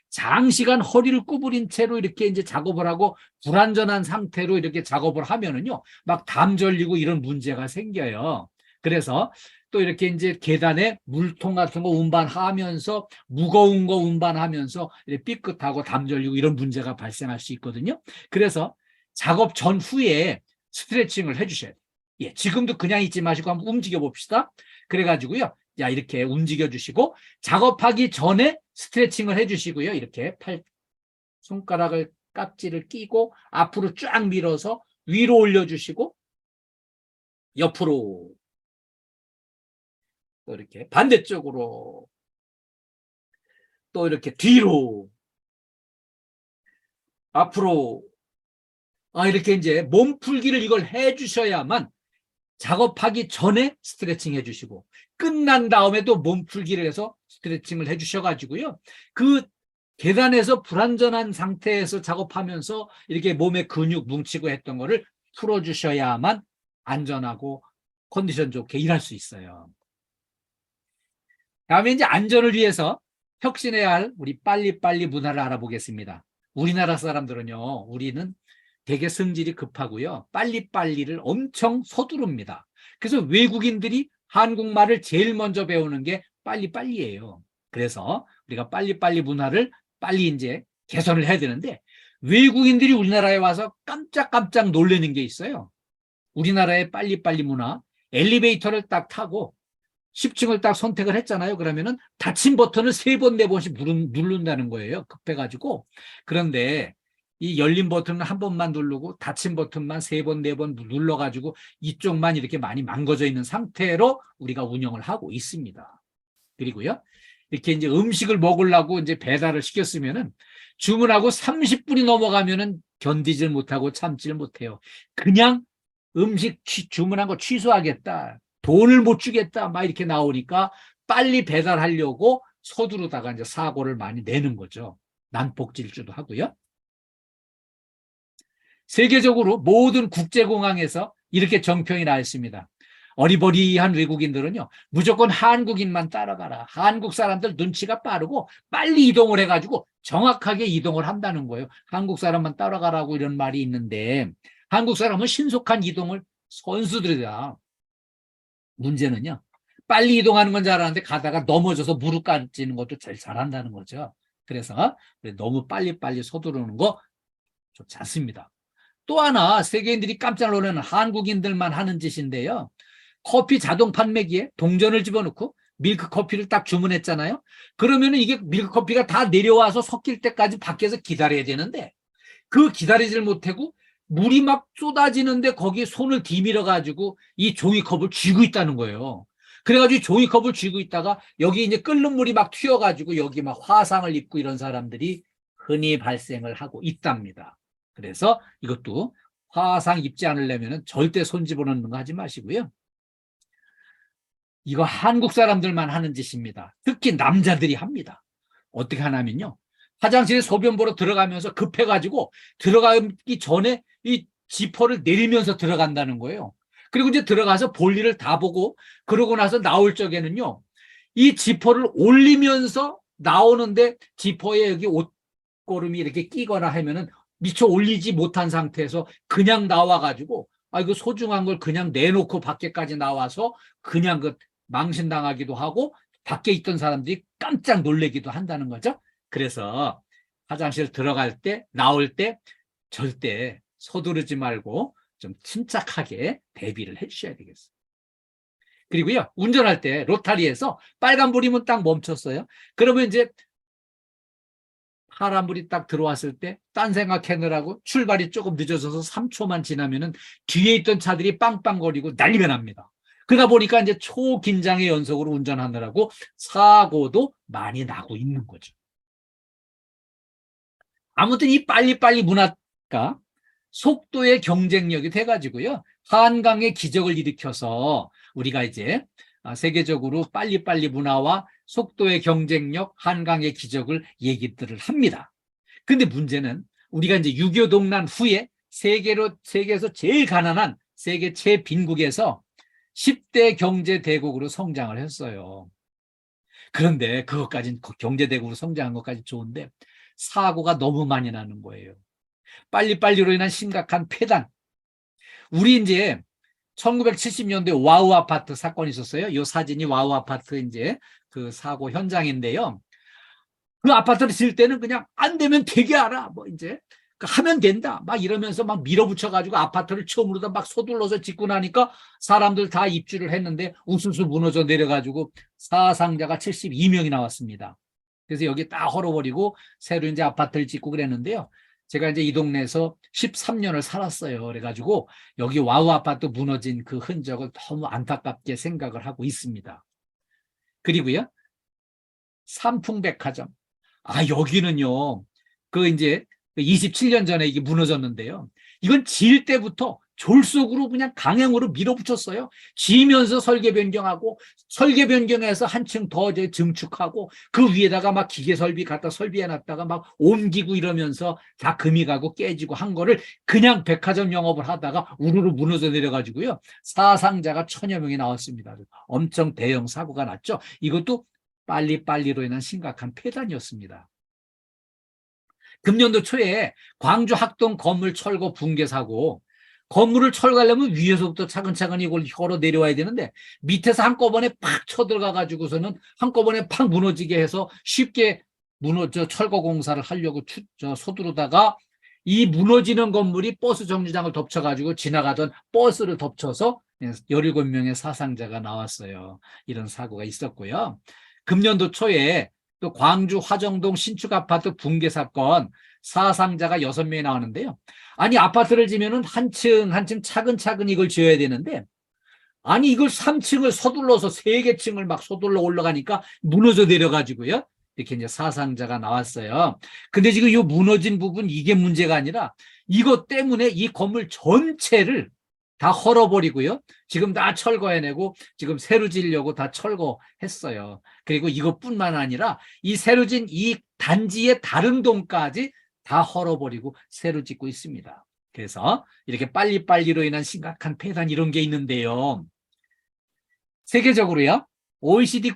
장시간 허리를 구부린 채로 이렇게 이제 작업을 하고 불안전한 상태로 이렇게 작업을 하면은요. 막 담 절리고 이런 문제가 생겨요. 그래서 또 이렇게 이제 계단에 물통 같은 거 운반하면서 무거운 거 운반하면서 삐끗하고 담 절리고 이런 문제가 발생할 수 있거든요. 그래서 작업 전후에 스트레칭을 해주셔야 돼요. 예, 지금도 그냥 있지 마시고 한번 움직여 봅시다. 그래가지고요. 자, 이렇게 움직여 주시고 작업하기 전에 스트레칭을 해주시고요. 이렇게 손가락을 깍지를 끼고 앞으로 쫙 밀어서 위로 올려주시고 옆으로 또 이렇게 반대쪽으로 또 이렇게 뒤로 앞으로 이렇게 이제 몸풀기를 이걸 해주셔야만 작업하기 전에 스트레칭 해주시고 끝난 다음에도 몸풀기를 해서 스트레칭을 해주셔가지고요. 그 계단에서 불안전한 상태에서 작업하면서 이렇게 몸에 근육 뭉치고 했던 거를 풀어주셔야만 안전하고 컨디션 좋게 일할 수 있어요. 다음에 이제 안전을 위해서 혁신해야 할 우리 빨리빨리 문화를 알아보겠습니다. 우리나라 사람들은요, 우리는 되게 성질이 급하고요. 빨리빨리를 엄청 서두릅니다. 그래서 외국인들이 한국말을 제일 먼저 배우는 게 빨리빨리예요. 그래서 우리가 빨리빨리 문화를 빨리 이제 개선을 해야 되는데 외국인들이 우리나라에 와서 깜짝깜짝 놀라는 게 있어요. 우리나라의 빨리빨리 문화, 엘리베이터를 딱 타고 10층을 딱 선택을 했잖아요. 그러면은 닫힌 버튼을 3번, 4번씩 누른다는 거예요. 급해가지고. 그런데 이 열린 버튼은 한 번만 누르고 닫힌 버튼만 3번, 4번 눌러가지고 이쪽만 이렇게 많이 망가져 있는 상태로 우리가 운영을 하고 있습니다. 그리고요. 이렇게 이제 음식을 먹으려고 이제 배달을 시켰으면은 주문하고 30분이 넘어가면은 견디질 못하고 참지를 못해요. 그냥 음식 주문한 거 취소하겠다. 돈을 못 주겠다. 막 이렇게 나오니까 빨리 배달하려고 서두르다가 이제 사고를 많이 내는 거죠. 난폭질주도 하고요. 세계적으로 모든 국제공항에서 이렇게 정평이 나 있습니다. 어리버리한 외국인들은요, 무조건 한국인만 따라가라. 한국 사람들 눈치가 빠르고 빨리 이동을 해가지고 정확하게 이동을 한다는 거예요. 한국 사람만 따라가라고 이런 말이 있는데 한국 사람은 신속한 이동을 선수들이다. 문제는요, 빨리 이동하는 건 잘하는데 가다가 넘어져서 무릎 까지는 것도 제일 잘한다는 거죠. 그래서 너무 빨리빨리 서두르는 거 좋지 않습니다. 또 하나 세계인들이 깜짝 놀라는 한국인들만 하는 짓인데요. 커피 자동 판매기에 동전을 집어넣고 밀크 커피를 딱 주문했잖아요. 그러면은 이게 밀크 커피가 다 내려와서 섞일 때까지 밖에서 기다려야 되는데 그 기다리질 못하고 물이 막 쏟아지는데 거기에 손을 디밀어 가지고 이 종이컵을 쥐고 있다는 거예요. 그래가지고 종이컵을 쥐고 있다가 여기 이제 끓는 물이 막 튀어가지고 여기 막 화상을 입고 이런 사람들이 흔히 발생을 하고 있답니다. 그래서 이것도 화상 입지 않으려면 절대 손 집어넣는 거 하지 마시고요. 이거 한국 사람들만 하는 짓입니다. 특히 남자들이 합니다. 어떻게 하냐면요. 화장실에 소변 보러 들어가면서 급해가지고 들어가기 전에 이 지퍼를 내리면서 들어간다는 거예요. 그리고 이제 들어가서 볼일을 다 보고 그러고 나서 나올 적에는요. 이 지퍼를 올리면서 나오는데 지퍼에 여기 옷고름이 이렇게 끼거나 하면은 미처 올리지 못한 상태에서 그냥 나와가지고 아 이거 소중한 걸 그냥 내놓고 밖에까지 나와서 그냥 그 망신당하기도 하고 밖에 있던 사람들이 깜짝 놀래기도 한다는 거죠. 그래서 화장실 들어갈 때 나올 때 절대 서두르지 말고 좀 침착하게 대비를 해주셔야 되겠어요. 그리고요 운전할 때 로타리에서 빨간불이면 딱 멈췄어요. 그러면 이제 파란불이 딱 들어왔을 때 딴 생각해느라고 출발이 조금 늦어져서 3초만 지나면은 뒤에 있던 차들이 빵빵거리고 난리가 납니다. 그러다 보니까 이제 초긴장의 연속으로 운전하느라고 사고도 많이 나고 있는 거죠. 아무튼 이 빨리빨리 문화가 속도의 경쟁력이 돼가지고요. 한강의 기적을 일으켜서 우리가 이제 세계적으로 빨리빨리 문화와 속도의 경쟁력, 한강의 기적을 얘기들을 합니다. 근데 문제는 우리가 이제 6.25 동란 후에 세계에서 제일 가난한 세계 최빈국에서 10대 경제대국으로 성장을 했어요. 그런데 그것까지는 경제대국으로 성장한 것까지 좋은데 사고가 너무 많이 나는 거예요. 빨리빨리로 인한 심각한 폐단. 우리 이제 1970년대 와우 아파트 사건이 있었어요. 이 사진이 와우 아파트 이제 그 사고 현장인데요. 그 아파트를 지을 때는 그냥 안 되면 되게 알아. 뭐 이제 하면 된다. 막 이러면서 막 밀어붙여가지고 아파트를 처음으로 막 서둘러서 짓고 나니까 사람들 다 입주를 했는데 우수수 무너져 내려가지고 사상자가 72명이 나왔습니다. 그래서 여기 딱 헐어버리고 새로 이제 아파트를 짓고 그랬는데요. 제가 이제 이 동네에서 13년을 살았어요. 그래가지고 여기 와우 아파트 무너진 그 흔적을 너무 안타깝게 생각을 하고 있습니다. 그리고요. 삼풍백화점. 여기는요. 그 이제 27년 전에 이게 무너졌는데요. 이건 지을 때부터 졸속으로 그냥 강행으로 밀어붙였어요. 지면서 설계 변경하고, 설계 변경해서 한층 더 이제 증축하고, 그 위에다가 막 기계 설비 갖다 설비해놨다가 막 옮기고 이러면서 다 금이 가고 깨지고 한 거를 그냥 백화점 영업을 하다가 우르르 무너져 내려가지고요. 사상자가 1000여 명이 나왔습니다. 엄청 대형 사고가 났죠. 이것도 빨리빨리로 인한 심각한 폐단이었습니다. 금년도 초에 광주 학동 건물 철거 붕괴 사고, 건물을 철거하려면 위에서부터 차근차근 이걸 헐어 내려와야 되는데 밑에서 한꺼번에 팍 쳐들어가 가지고서는 한꺼번에 팍 무너지게 해서 쉽게 철거 공사를 하려고 서두르다가 이 무너지는 건물이 버스 정류장을 덮쳐가지고 지나가던 버스를 덮쳐서 17명의 사상자가 나왔어요. 이런 사고가 있었고요. 금년도 초에 또 광주 화정동 신축 아파트 붕괴 사건 사상자가 6명이 나왔는데요. 아니 아파트를 지면은 한 층 한 층 차근차근 이걸 지어야 되는데, 아니 이걸 3층을 서둘러서 3개 층을 막 서둘러 올라가니까 무너져 내려가지고요. 이렇게 이제 사상자가 나왔어요. 근데 지금 이 무너진 부분 이게 문제가 아니라 이것 때문에 이 건물 전체를 다 헐어버리고요. 지금 다 철거해내고 지금 새로 지으려고 다 철거했어요. 그리고 이것뿐만 아니라 이 새로 진 이 단지의 다른 동까지 다 헐어버리고 새로 짓고 있습니다. 그래서 이렇게 빨리빨리로 인한 심각한 폐단 이런 게 있는데요. 세계적으로요. OECD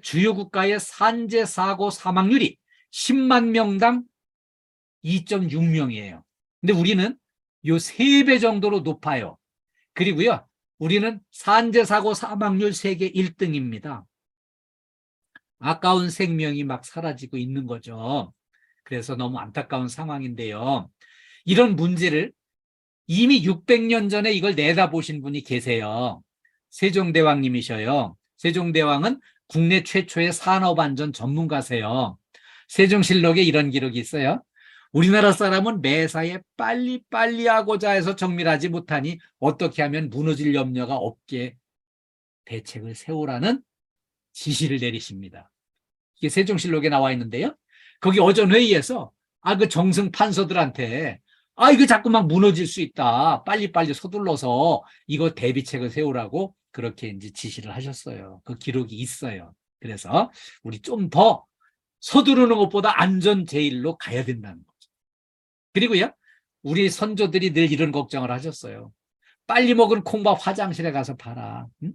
주요 국가의 산재 사고 사망률이 10만 명당 2.6명이에요. 근데 우리는 요 3배 정도로 높아요. 그리고요, 우리는 산재 사고 사망률 세계 1등입니다. 아까운 생명이 막 사라지고 있는 거죠. 그래서 너무 안타까운 상황인데요. 이런 문제를 이미 600년 전에 이걸 내다보신 분이 계세요. 세종대왕님이셔요. 세종대왕은 국내 최초의 산업안전 전문가세요. 세종실록에 이런 기록이 있어요. 우리나라 사람은 매사에 빨리빨리 하고자 해서 정밀하지 못하니 어떻게 하면 무너질 염려가 없게 대책을 세우라는 지시를 내리십니다. 이게 세종실록에 나와 있는데요. 거기 어전회의에서 그 정승 판서들한테 이거 자꾸 막 무너질 수 있다. 빨리빨리 서둘러서 이거 대비책을 세우라고 그렇게 이제 지시를 하셨어요. 그 기록이 있어요. 그래서 우리 좀 더 서두르는 것보다 안전 제일로 가야 된다는 거죠. 그리고요, 우리 선조들이 늘 이런 걱정을 하셨어요. 빨리 먹은 콩밥 화장실에 가서 팔아. 응?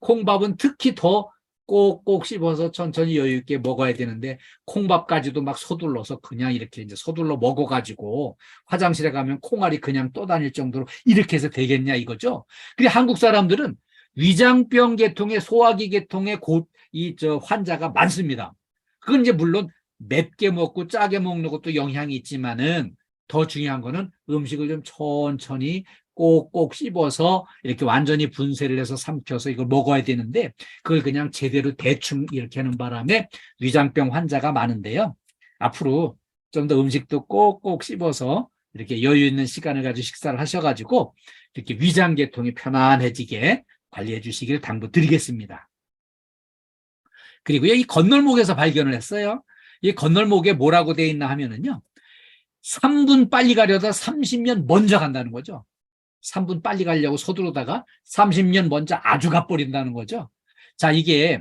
콩밥은 특히 더 꼭꼭 씹어서 천천히 여유 있게 먹어야 되는데 콩밥까지도 막 서둘러서 그냥 이렇게 이제 서둘러 먹어가지고 화장실에 가면 콩알이 그냥 떠다닐 정도로 이렇게 해서 되겠냐 이거죠. 그리고 한국 사람들은 위장병 계통의 소화기 계통의 환자가 많습니다. 그건 이제 물론 맵게 먹고 짜게 먹는 것도 영향이 있지만은 더 중요한 거는 음식을 좀 천천히 꼭꼭 씹어서 이렇게 완전히 분쇄를 해서 삼켜서 이걸 먹어야 되는데 그걸 그냥 제대로 대충 이렇게 하는 바람에 위장병 환자가 많은데요. 앞으로 좀 더 음식도 꼭꼭 씹어서 이렇게 여유 있는 시간을 가지고 식사를 하셔가지고 이렇게 위장계통이 편안해지게 관리해 주시길 당부드리겠습니다. 그리고요, 이 건널목에서 발견을 했어요. 이 건널목에 뭐라고 돼 있나 하면은요, 3분 빨리 가려다 30년 먼저 간다는 거죠. 3분 빨리 가려고 서두르다가 30년 먼저 아주 가버린다는 거죠. 자, 이게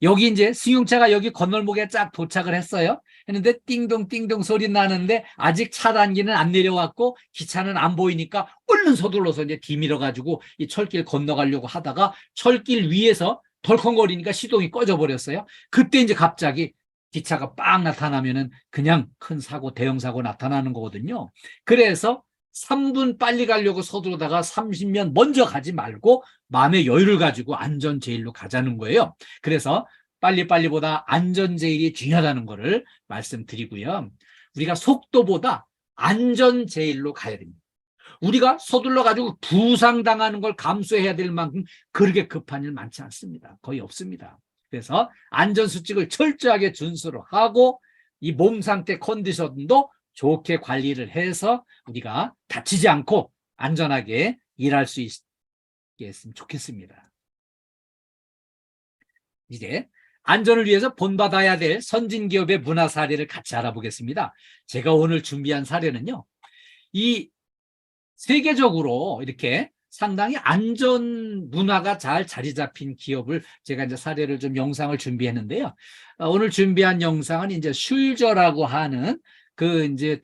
여기 이제 승용차가 여기 건널목에 쫙 도착을 했어요. 했는데 띵동 띵동 소리 나는데 아직 차단기는 안 내려왔고 기차는 안 보이니까 얼른 서둘러서 이제 뒤밀어가지고 이 철길 건너가려고 하다가 철길 위에서 덜컹거리니까 시동이 꺼져버렸어요. 그때 이제 갑자기 기차가 빵 나타나면은 그냥 큰 사고, 대형 사고 나타나는 거거든요. 그래서 3분 빨리 가려고 서두르다가 30년 먼저 가지 말고 마음의 여유를 가지고 안전 제일로 가자는 거예요. 그래서 빨리빨리보다 안전 제일이 중요하다는 거를 말씀드리고요. 우리가 속도보다 안전 제일로 가야 됩니다. 우리가 서둘러 가지고 부상당하는 걸 감수해야 될 만큼 그렇게 급한 일 많지 않습니다. 거의 없습니다. 그래서 안전수칙을 철저하게 준수를 하고 이 몸 상태 컨디션도 좋게 관리를 해서 우리가 다치지 않고 안전하게 일할 수 있겠으면 좋겠습니다. 이제 안전을 위해서 본받아야 될 선진기업의 문화 사례를 같이 알아보겠습니다. 제가 오늘 준비한 사례는요, 이 세계적으로 이렇게 상당히 안전 문화가 잘 자리 잡힌 기업을 제가 이제 사례를 좀 영상을 준비했는데요. 오늘 준비한 영상은 이제 슐저라고 하는 그 이제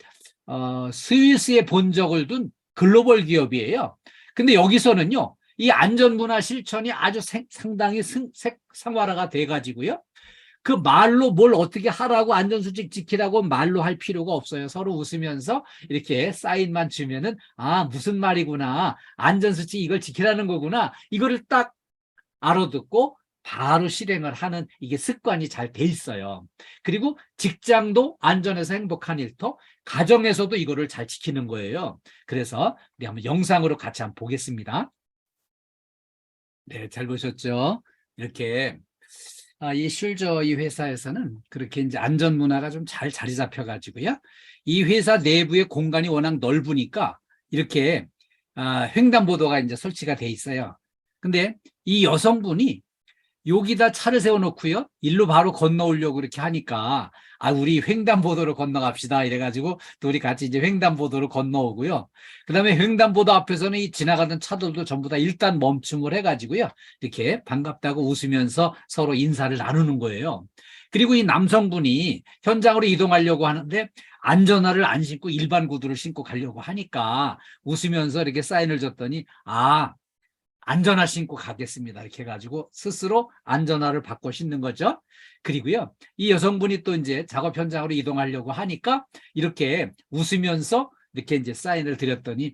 스위스에 본적을 둔 글로벌 기업이에요. 근데 여기서는요, 이 안전 문화 실천이 아주 상당히 생활화가 돼가지고요. 그 말로 뭘 어떻게 하라고 안전수칙 지키라고 말로 할 필요가 없어요. 서로 웃으면서 이렇게 사인만 주면은 아 무슨 말이구나 안전수칙 이걸 지키라는 거구나 이거를 딱 알아듣고 바로 실행을 하는 이게 습관이 잘 돼 있어요. 그리고 직장도 안전해서 행복한 일터, 가정에서도 이거를 잘 지키는 거예요. 그래서 우리 한번 영상으로 같이 한번 보겠습니다. 네, 잘 보셨죠? 이렇게 이 슐저 이 회사에서는 그렇게 이제 안전 문화가 좀 잘 자리 잡혀가지고요. 이 회사 내부의 공간이 워낙 넓으니까 이렇게 횡단보도가 이제 설치가 돼 있어요. 근데 이 여성분이 여기다 차를 세워놓고요. 일로 바로 건너오려고 이렇게 하니까 우리 횡단보도로 건너갑시다 이래가지고 둘이 같이 이제 횡단보도로 건너오고요. 그다음에 횡단보도 앞에서는 이 지나가던 차들도 전부 다 일단 멈춤을 해가지고요. 이렇게 반갑다고 웃으면서 서로 인사를 나누는 거예요. 그리고 이 남성분이 현장으로 이동하려고 하는데 안전화를 안 신고 일반 구두를 신고 가려고 하니까 웃으면서 이렇게 사인을 줬더니 안전화 신고 가겠습니다. 이렇게 해가지고 스스로 안전화를 바꿔 신는 거죠. 그리고요, 이 여성분이 또 이제 작업 현장으로 이동하려고 하니까 이렇게 웃으면서 이렇게 이제 사인을 드렸더니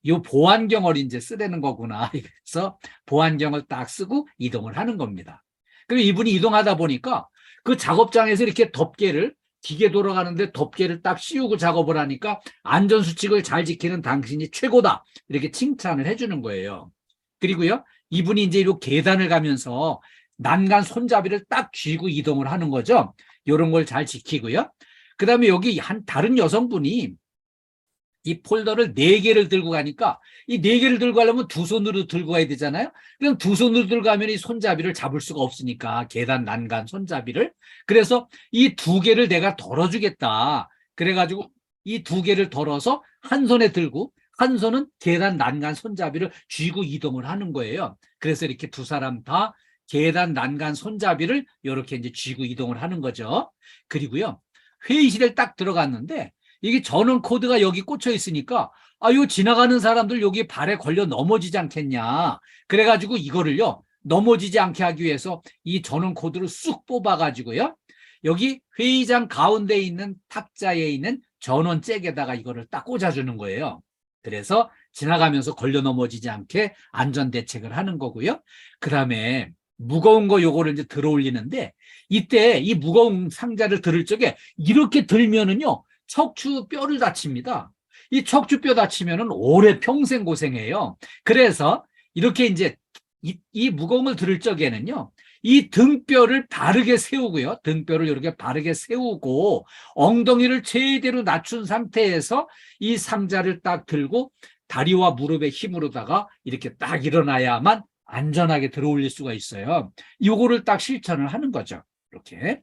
요 보안경을 이제 쓰라는 거구나. 그래서 보안경을 딱 쓰고 이동을 하는 겁니다. 그리고 이분이 이동하다 보니까 그 작업장에서 이렇게 덮개를 기계 돌아가는데 덮개를 딱 씌우고 작업을 하니까 안전수칙을 잘 지키는 당신이 최고다. 이렇게 칭찬을 해주는 거예요. 그리고요, 이분이 이제 이 계단을 가면서 난간 손잡이를 딱 쥐고 이동을 하는 거죠. 이런 걸 잘 지키고요. 그 다음에 여기 다른 여성분이 이 폴더를 4개를 들고 가니까 이 4개를 들고 가려면 두 손으로 들고 가야 되잖아요. 그럼 두 손으로 들고 가면 이 손잡이를 잡을 수가 없으니까 계단 난간 손잡이를. 그래서 이 2개를 내가 덜어주겠다. 그래가지고 이 2개를 덜어서 한 손에 들고 한 손은 계단 난간 손잡이를 쥐고 이동을 하는 거예요. 그래서 이렇게 두 사람 다 계단 난간 손잡이를 이렇게 이제 쥐고 이동을 하는 거죠. 그리고요, 회의실에 딱 들어갔는데 이게 전원 코드가 여기 꽂혀 있으니까 요 지나가는 사람들 여기 발에 걸려 넘어지지 않겠냐. 그래가지고 이거를요, 넘어지지 않게 하기 위해서 이 전원 코드를 쑥 뽑아가지고요, 여기 회의장 가운데 있는 탁자에 있는 전원 잭에다가 이거를 딱 꽂아주는 거예요. 그래서 지나가면서 걸려 넘어지지 않게 안전 대책을 하는 거고요. 그 다음에 무거운 거 요거를 이제 들어 올리는데 이때 이 무거운 상자를 들을 적에 이렇게 들면은요, 척추뼈를 다칩니다. 이 척추뼈 다치면은 오래 평생 고생해요. 그래서 이렇게 이제 이 무거운 걸 들을 적에는요, 이 등뼈를 바르게 세우고요. 등뼈를 이렇게 바르게 세우고 엉덩이를 최대로 낮춘 상태에서 이 상자를 딱 들고 다리와 무릎의 힘으로다가 이렇게 딱 일어나야만 안전하게 들어 올릴 수가 있어요. 요거를 딱 실천을 하는 거죠. 이렇게.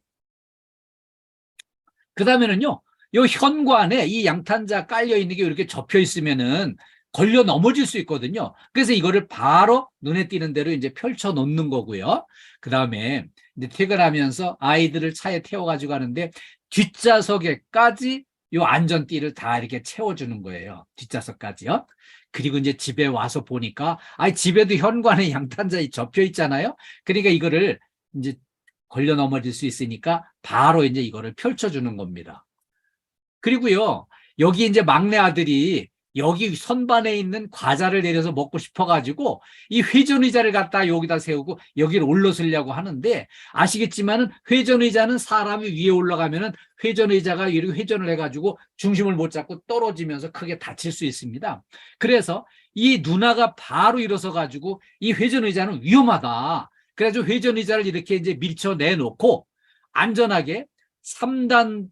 그 다음에는요, 요 현관에 이 양탄자 깔려 있는 게 이렇게 접혀 있으면은 걸려 넘어질 수 있거든요. 그래서 이거를 바로 눈에 띄는 대로 이제 펼쳐 놓는 거고요. 그 다음에 이제 퇴근하면서 아이들을 차에 태워가지고 가는데 뒷좌석에까지 요 안전띠를 다 이렇게 채워주는 거예요. 뒷좌석까지요. 그리고 이제 집에 와서 보니까 집에도 현관에 양탄자에 접혀 있잖아요. 그러니까 이거를 이제 걸려 넘어질 수 있으니까 바로 이제 이거를 펼쳐주는 겁니다. 그리고요, 여기 이제 막내 아들이 여기 선반에 있는 과자를 내려서 먹고 싶어가지고 이 회전의자를 갖다 여기다 세우고 여기를 올라서려고 하는데 아시겠지만은 회전의자는 사람이 위에 올라가면은 회전의자가 이렇게 회전을 해가지고 중심을 못 잡고 떨어지면서 크게 다칠 수 있습니다. 그래서 이 누나가 바로 일어서 가지고 이 회전의자는 위험하다. 그래가지고 회전의자를 이렇게 이제 밀쳐내놓고 안전하게 3단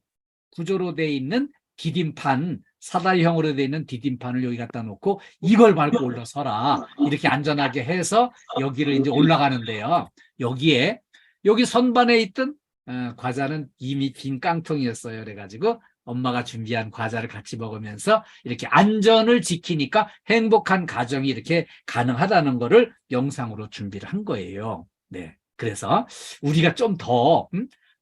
구조로 돼 있는 디딤판, 사다리형으로 돼 있는 디딤판을 여기 갖다 놓고 이걸 밟고 올라서라. 이렇게 안전하게 해서 여기를 이제 올라가는데요. 여기 선반에 있던 과자는 이미 빈 깡통이었어요. 그래가지고 엄마가 준비한 과자를 같이 먹으면서 이렇게 안전을 지키니까 행복한 가정이 이렇게 가능하다는 거를 영상으로 준비를 한 거예요. 네. 그래서 우리가 좀 더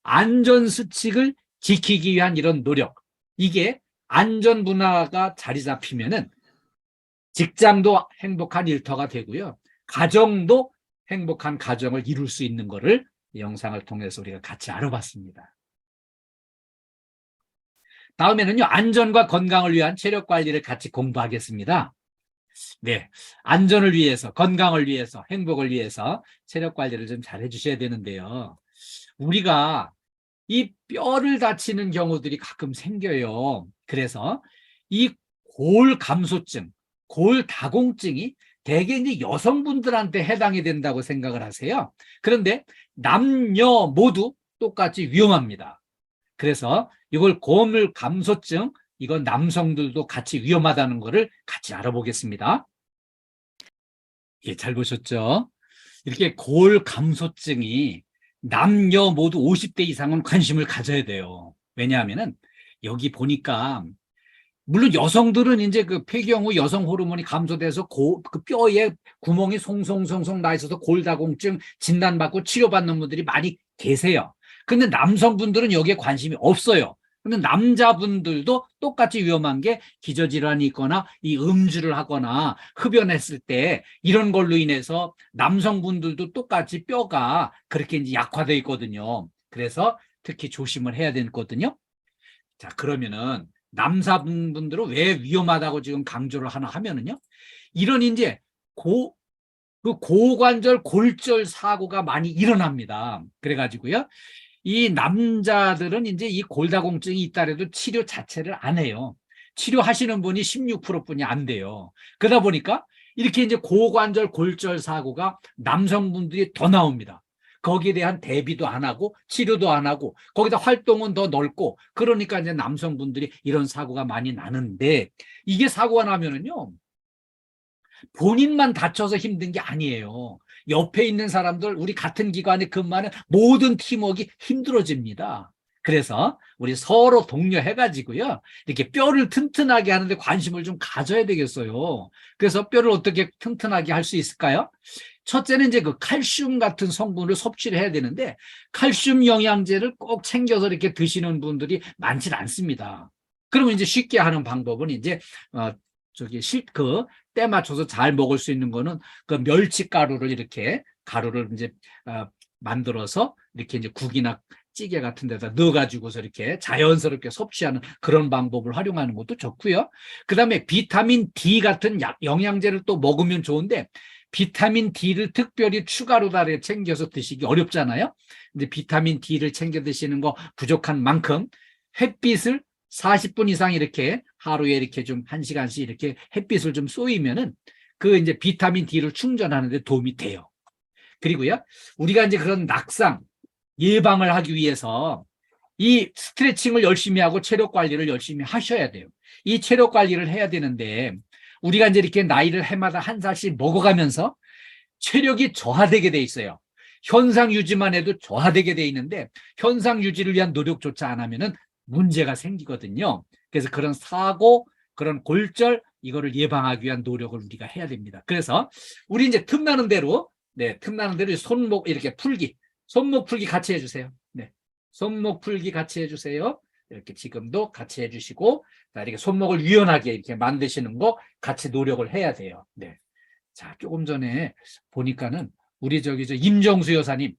안전 수칙을 지키기 위한 이런 노력, 이게 안전 문화가 자리 잡히면은 직장도 행복한 일터가 되고요. 가정도 행복한 가정을 이룰 수 있는 거를 이 영상을 통해서 우리가 같이 알아봤습니다. 다음에는요, 안전과 건강을 위한 체력 관리를 같이 공부하겠습니다. 네. 안전을 위해서, 건강을 위해서, 행복을 위해서 체력 관리를 좀 잘 해주셔야 되는데요. 우리가 이 뼈를 다치는 경우들이 가끔 생겨요. 그래서 이 골감소증, 골다공증이 대개 이제 여성분들한테 해당이 된다고 생각을 하세요. 그런데 남녀 모두 똑같이 위험합니다. 그래서 이걸 골감소증, 이건 남성들도 같이 위험하다는 것을 같이 알아보겠습니다. 예, 잘 보셨죠? 이렇게 골감소증이 남녀 모두 50대 이상은 관심을 가져야 돼요. 왜냐하면은 여기 보니까 물론 여성들은 이제 그 폐경후 여성 호르몬이 감소돼서 그 뼈에 구멍이 송송송송 나 있어서 골다공증 진단받고 치료받는 분들이 많이 계세요. 근데 남성분들은 여기에 관심이 없어요. 근데 남자분들도 똑같이 위험한 게 기저질환이 있거나 이 음주를 하거나 흡연했을 때 이런 걸로 인해서 남성분들도 똑같이 뼈가 그렇게 이제 약화되어 있거든요. 그래서 특히 조심을 해야 되거든요. 자, 그러면은 남자분들은 왜 위험하다고 지금 강조를 하나 하면은요. 이런 이제 그 고관절 골절 사고가 많이 일어납니다. 그래가지고요. 이 남자들은 이제 이 골다공증이 있다래도 치료 자체를 안 해요. 치료하시는 분이 16%뿐이 안 돼요. 그러다 보니까 이렇게 이제 고관절 골절 사고가 남성분들이 더 나옵니다. 거기에 대한 대비도 안 하고 치료도 안 하고 거기다 활동은 더 넓고 그러니까 이제 남성분들이 이런 사고가 많이 나는데 이게 사고가 나면은요. 본인만 다쳐서 힘든 게 아니에요. 옆에 있는 사람들, 우리 같은 기관에 근무하는 모든 팀워크가 힘들어집니다. 그래서 우리 서로 독려해가지고요. 이렇게 뼈를 튼튼하게 하는데 관심을 좀 가져야 되겠어요. 그래서 뼈를 어떻게 튼튼하게 할 수 있을까요? 첫째는 이제 그 칼슘 같은 성분을 섭취를 해야 되는데 칼슘 영양제를 꼭 챙겨서 이렇게 드시는 분들이 많지 않습니다. 그러면 이제 쉽게 하는 방법은 이제 때 맞춰서 잘 먹을 수 있는 거는 그 멸치 가루를 이렇게 가루를 이제 만들어서 이렇게 이제 국이나 찌개 같은 데다 넣어가지고서 이렇게 자연스럽게 섭취하는 그런 방법을 활용하는 것도 좋고요. 그 다음에 비타민 D 같은 영양제를 또 먹으면 좋은데 비타민 D를 특별히 추가로 다 챙겨서 드시기 어렵잖아요. 근데 비타민 D를 챙겨 드시는 거 부족한 만큼 햇빛을 40분 이상 이렇게 하루에 이렇게 좀 1시간씩 이렇게 햇빛을 좀 쏘이면은 그 이제 비타민 D를 충전하는 데 도움이 돼요. 그리고요. 우리가 이제 그런 낙상 예방을 하기 위해서 이 스트레칭을 열심히 하고 체력 관리를 열심히 하셔야 돼요. 이 체력 관리를 해야 되는데 우리가 이제 이렇게 나이를 해마다 한 살씩 먹어가면서 체력이 저하되게 돼 있어요. 현상 유지만 해도 저하되게 돼 있는데 현상 유지를 위한 노력조차 안 하면은 문제가 생기거든요. 그래서 그런 사고, 그런 골절 이거를 예방하기 위한 노력을 우리가 해야 됩니다. 그래서 우리 이제 틈나는 대로 틈나는 대로 손목 이렇게 풀기, 손목 풀기 같이 해주세요. 네, 손목 풀기 같이 해주세요. 이렇게 지금도 같이 해주시고, 자, 이렇게 손목을 유연하게 이렇게 만드시는 거 같이 노력을 해야 돼요. 네. 자, 조금 전에 보니까는 우리 저 임정수 여사님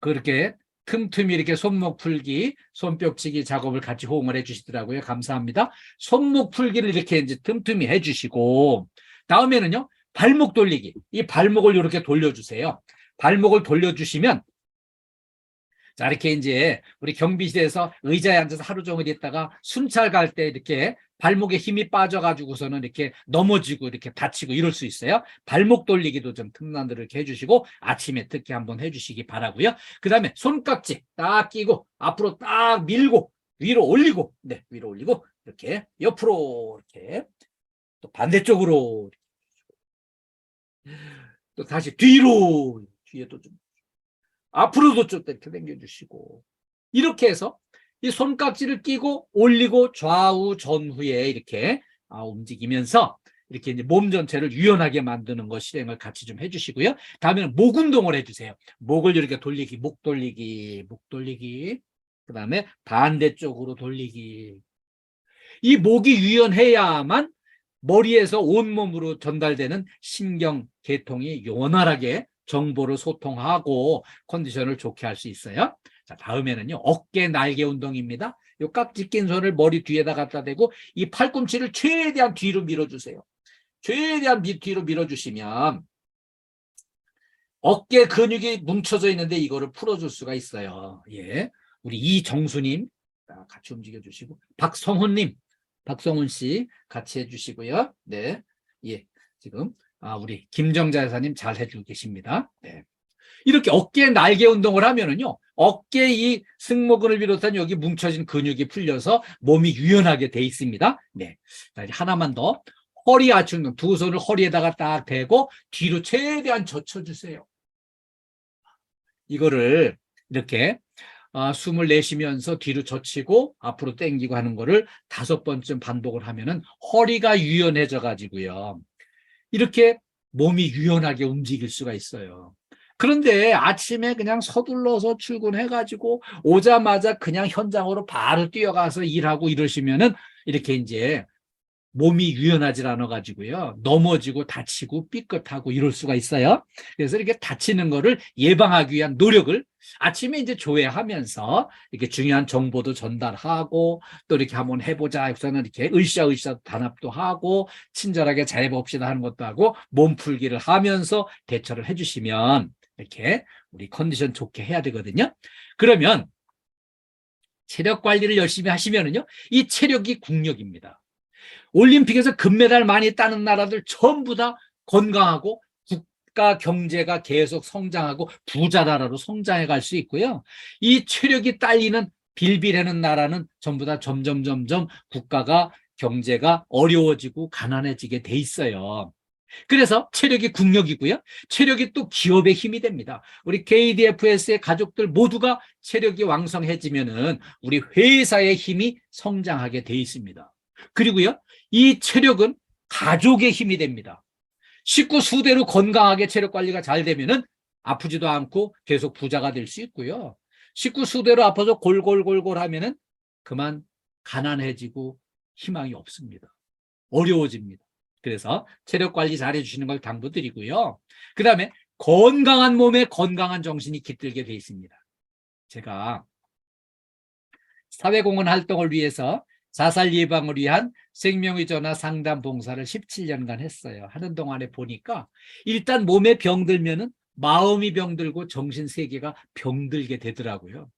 그렇게 틈틈이 이렇게 손목 풀기, 손뼉치기 작업을 같이 호응을 해주시더라고요. 감사합니다. 손목 풀기를 이렇게 이제 틈틈이 해주시고, 다음에는요, 발목 돌리기. 이 발목을 이렇게 돌려주세요. 발목을 돌려주시면, 자, 이렇게 이제 우리 경비실에서 의자에 앉아서 하루 종일 있다가 순찰 갈 때 이렇게 발목에 힘이 빠져가지고서는 이렇게 넘어지고 이렇게 다치고 이럴 수 있어요. 발목 돌리기도 좀 틈난들 이렇게 해주시고 아침에 특히 한번 해주시기 바라고요. 그 다음에 손깍지 딱 끼고 앞으로 딱 밀고 위로 올리고 위로 올리고 이렇게 옆으로 이렇게 또 반대쪽으로 또 다시 뒤로 뒤에도 좀 앞으로도 좀 이렇게 당겨주시고 이렇게 해서 이 손깍지를 끼고 올리고 좌우 전후에 이렇게 움직이면서 이렇게 이제 몸 전체를 유연하게 만드는 거 실행을 같이 좀 해주시고요. 다음에는 목 운동을 해주세요. 목을 이렇게 돌리기, 목 돌리기, 목 돌리기. 그 다음에 반대쪽으로 돌리기. 이 목이 유연해야만 머리에서 온몸으로 전달되는 신경 계통이 원활하게 정보를 소통하고 컨디션을 좋게 할 수 있어요. 자, 다음에는요, 어깨 날개 운동입니다. 요 깍지 낀 손을 머리 뒤에다 갖다 대고 이 팔꿈치를 최대한 뒤로 밀어주세요. 최대한 뒤로 밀어주시면 어깨 근육이 뭉쳐져 있는데 이거를 풀어줄 수가 있어요. 예, 우리 이정수님 같이 움직여주시고, 박성훈 씨 같이 해주시고요. 네, 예, 지금 우리 김정자 여사님 잘 해주고 계십니다. 네. 이렇게 어깨 날개 운동을 하면은요, 어깨 이 승모근을 비롯한 여기 뭉쳐진 근육이 풀려서 몸이 유연하게 돼 있습니다. 네, 자, 하나만 더. 허리 아치 운동, 두 손을 허리에다가 딱 대고 뒤로 최대한 젖혀주세요. 이거를 이렇게 숨을 내쉬면서 뒤로 젖히고 앞으로 당기고 하는 거를 5번쯤 반복을 하면은 허리가 유연해져 가지고요, 이렇게 몸이 유연하게 움직일 수가 있어요. 그런데 아침에 그냥 서둘러서 출근해가지고 오자마자 그냥 현장으로 바로 뛰어가서 일하고 이러시면은 이렇게 이제 몸이 유연하지 않아 가지고요, 넘어지고 다치고 삐끗하고 이럴 수가 있어요. 그래서 이렇게 다치는 거를 예방하기 위한 노력을 아침에 이제 조회하면서 이렇게 중요한 정보도 전달하고 또 이렇게 한번 해보자 해서는 이렇게 으쌰으쌰 단합도 하고 친절하게 잘해봅시다 하는 것도 하고 몸풀기를 하면서 대처를 해주시면 이렇게 우리 컨디션 좋게 해야 되거든요. 그러면 체력 관리를 열심히 하시면은요, 이 체력이 국력입니다. 올림픽에서 금메달 많이 따는 나라들 전부 다 건강하고 국가 경제가 계속 성장하고 부자 나라로 성장해 갈 수 있고요. 이 체력이 딸리는 빌빌하는 나라는 전부 다 점점 국가가 경제가 어려워지고 가난해지게 돼 있어요. 그래서 체력이 국력이고요. 체력이 또 기업의 힘이 됩니다. 우리 KDFS의 가족들 모두가 체력이 왕성해지면은 우리 회사의 힘이 성장하게 돼 있습니다. 그리고요, 이 체력은 가족의 힘이 됩니다. 식구 수대로 건강하게 체력 관리가 잘 되면은 아프지도 않고 계속 부자가 될 수 있고요. 식구 수대로 아파서 골골골골 하면은 그만 가난해지고 희망이 없습니다. 어려워집니다. 그래서 체력 관리 잘 해주시는 걸 당부드리고요. 그 다음에 건강한 몸에 건강한 정신이 깃들게 돼 있습니다. 제가 사회공헌 활동을 위해서 자살 예방을 위한 생명의 전화 상담 봉사를 17년간 했어요. 하는 동안에 보니까 일단 몸에 병들면은 마음이 병들고 정신 세계가 병들게 되더라고요.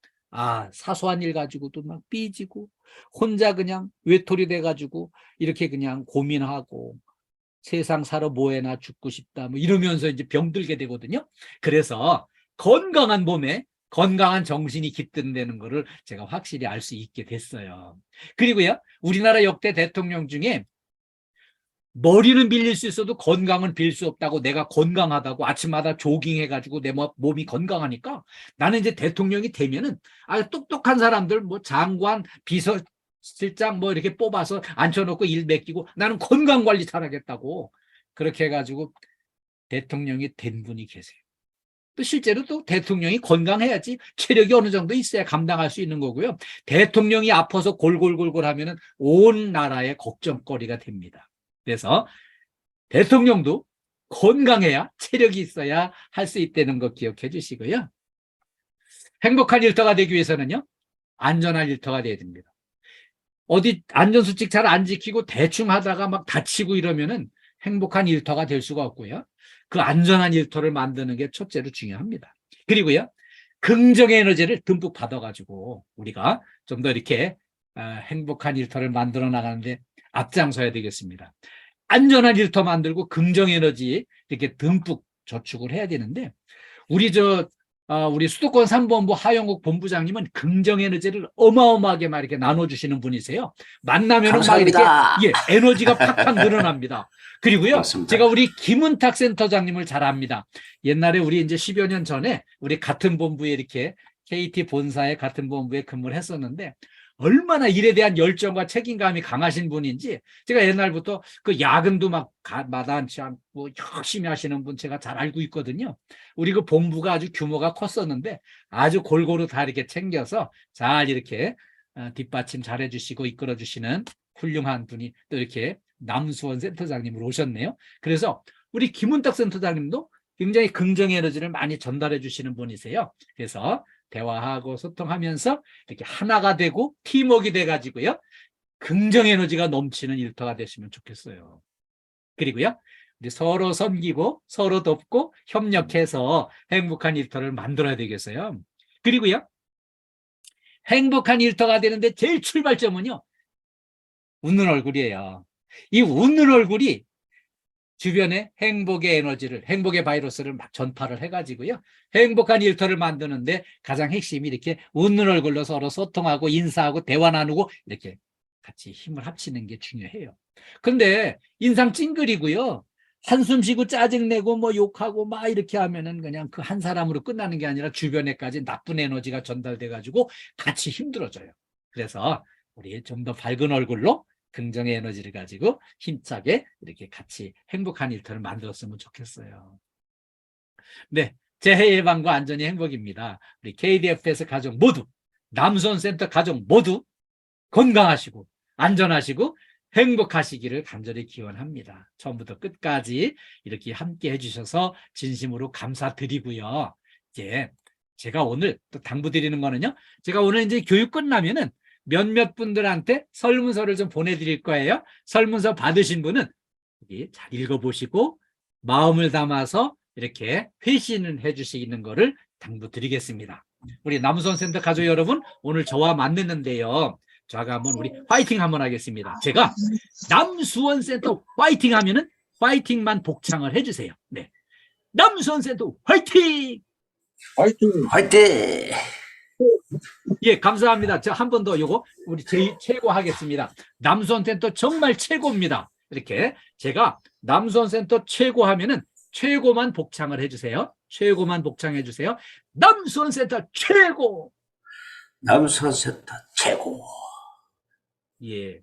사소한 일 가지고도 막 삐지고 혼자 그냥 외톨이 돼가지고 이렇게 그냥 고민하고 세상 살아 뭐해나 죽고 싶다 뭐 이러면서 이제 병들게 되거든요. 그래서 건강한 몸에 건강한 정신이 깃든다는 거를 제가 확실히 알 수 있게 됐어요. 그리고요, 우리나라 역대 대통령 중에 머리는 빌릴 수 있어도 건강은 빌릴 수 없다고, 내가 건강하다고 아침마다 조깅해가지고 내 몸이 건강하니까 나는 이제 대통령이 되면은 똑똑한 사람들 뭐 장관, 비서실장 뭐 이렇게 뽑아서 앉혀놓고 일 맡기고 나는 건강관리 잘하겠다고 그렇게 해가지고 대통령이 된 분이 계세요. 또 실제로 또 대통령이 건강해야지 체력이 어느 정도 있어야 감당할 수 있는 거고요. 대통령이 아파서 골골골골 하면은 온 나라의 걱정거리가 됩니다. 그래서 대통령도 건강해야 체력이 있어야 할 수 있다는 거 기억해 주시고요. 행복한 일터가 되기 위해서는요, 안전한 일터가 돼야 됩니다. 어디 안전수칙 잘 안 지키고 대충 하다가 막 다치고 이러면은 행복한 일터가 될 수가 없고요. 그 안전한 일터를 만드는 게 첫째로 중요합니다. 그리고요, 긍정의 에너지를 듬뿍 받아가지고 우리가 좀 더 이렇게 행복한 일터를 만들어 나가는데 앞장서야 되겠습니다. 안전한 일터 만들고 긍정 에너지 이렇게 듬뿍 저축을 해야 되는데 우리 수도권 3본부 하영욱 본부장님은 긍정 에너지를 어마어마하게 막 이렇게 나눠주시는 분이세요. 만나면은 막 이렇게 에너지가 팍팍 늘어납니다. 그리고요, 맞습니다. 제가 우리 김은탁 센터장님을 잘 압니다. 옛날에 우리 이제 10여 년 전에 우리 같은 본부에 이렇게 KT 본사의 같은 본부에 근무를 했었는데 얼마나 일에 대한 열정과 책임감이 강하신 분인지 제가 옛날부터 그 야근도 막 마다하지 않고 열심히 하시는 분 제가 잘 알고 있거든요. 우리 그 본부가 아주 규모가 컸었는데 아주 골고루 다 이렇게 챙겨서 잘 이렇게 뒷받침 잘 해주시고 이끌어 주시는 훌륭한 분이 또 이렇게 남수원 센터장님으로 오셨네요. 그래서 우리 김은탁 센터장님도 굉장히 긍정 에너지를 많이 전달해 주시는 분이세요. 그래서 대화하고 소통하면서 이렇게 하나가 되고 팀워크가 돼가지고요. 긍정 에너지가 넘치는 일터가 되시면 좋겠어요. 그리고요. 우리 서로 섬기고 서로 돕고 협력해서 행복한 일터를 만들어야 되겠어요. 그리고요. 행복한 일터가 되는데 제일 출발점은요. 웃는 얼굴이에요. 이 웃는 얼굴이 주변에 행복의 에너지를, 행복의 바이러스를 막 전파를 해가지고요. 행복한 일터를 만드는데 가장 핵심이 이렇게 웃는 얼굴로 서로 소통하고 인사하고 대화 나누고 이렇게 같이 힘을 합치는 게 중요해요. 근데 인상 찡그리고요. 한숨 쉬고 짜증내고 뭐 욕하고 막 이렇게 하면은 그냥 그 한 사람으로 끝나는 게 아니라 주변에까지 나쁜 에너지가 전달돼가지고 같이 힘들어져요. 그래서 우리 좀 더 밝은 얼굴로 긍정의 에너지를 가지고 힘차게 이렇게 같이 행복한 일터를 만들었으면 좋겠어요. 네, 재해 예방과 안전이 행복입니다. 우리 KDFS 가족 모두, 남수원센터 가족 모두 건강하시고 안전하시고 행복하시기를 간절히 기원합니다. 처음부터 끝까지 이렇게 함께 해주셔서 진심으로 감사드리고요. 이제 제가 오늘 또 당부드리는 거는요. 제가 오늘 이제 교육 끝나면은 몇몇 분들한테 설문서를 좀 보내드릴 거예요. 설문서 받으신 분은 여기 잘 읽어보시고 마음을 담아서 이렇게 회신을 해주시는 거를 당부드리겠습니다. 우리 남수원센터 가족 여러분, 오늘 저와 만났는데요. 제가 한번 우리 파이팅 한번 하겠습니다. 제가 남수원센터 파이팅 하면은 파이팅만 복창을 해주세요. 네, 남수원센터 파이팅! 화이팅! 화이팅! 예, 감사합니다. 저 한 번 더 요거 우리 최고 하겠습니다. 남수원센터 정말 최고입니다. 이렇게 제가 남수원센터 최고 하면은 최고만 복창을 해주세요. 최고만 복창해 주세요. 남수원센터 최고! 남수원센터 최고! 예,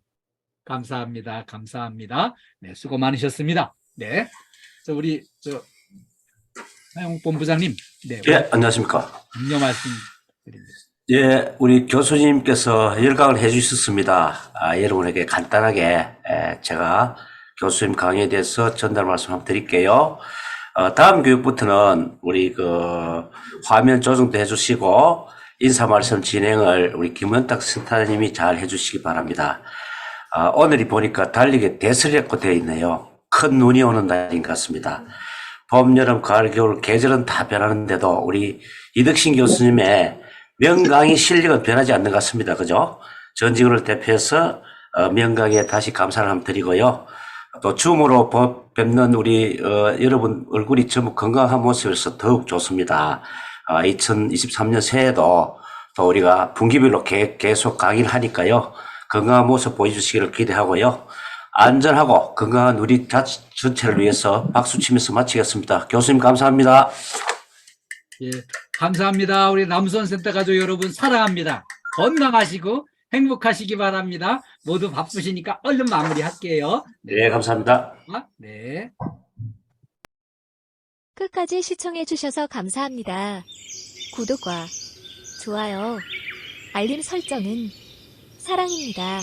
감사합니다. 감사합니다. 네, 수고 많으셨습니다. 네, 우리 하영 본부장님, 네, 예, 안녕하십니까. 격려 말씀 드립니다. 예, 우리 교수님께서 열강을 해주셨습니다. 여러분에게 간단하게 제가 교수님 강의에 대해서 전달 말씀 한번 드릴게요. 다음 교육부터는 우리 화면 조정도 해주시고 인사 말씀 진행을 우리 김은탁 센터장님이 잘 해주시기 바랍니다. 오늘이 보니까 달리기 대설했고 되어 있네요. 큰 눈이 오는 날인 것 같습니다. 봄, 여름, 가을, 겨울 계절은 다 변하는데도 우리 이덕신 교수님의 명강의 실력은 변하지 않는 것 같습니다. 그죠? 전직원을 대표해서 명강에 다시 감사를 한번 드리고요. 또 줌으로 뵙는 우리 여러분 얼굴이 전부 건강한 모습에서 더욱 좋습니다. 2023년 새해도 또 우리가 분기별로 계속 강의를 하니까요. 건강한 모습 보여주시기를 기대하고요. 안전하고 건강한 우리 자치 전체를 위해서 박수 치면서 마치겠습니다. 교수님 감사합니다. 예, 감사합니다. 우리 남수원센터 가족 여러분 사랑합니다. 건강하시고 행복하시기 바랍니다. 모두 바쁘시니까 얼른 마무리할게요. 네, 감사합니다. 네. 끝까지 시청해주셔서 감사합니다. 구독과 좋아요, 알림 설정은 사랑입니다.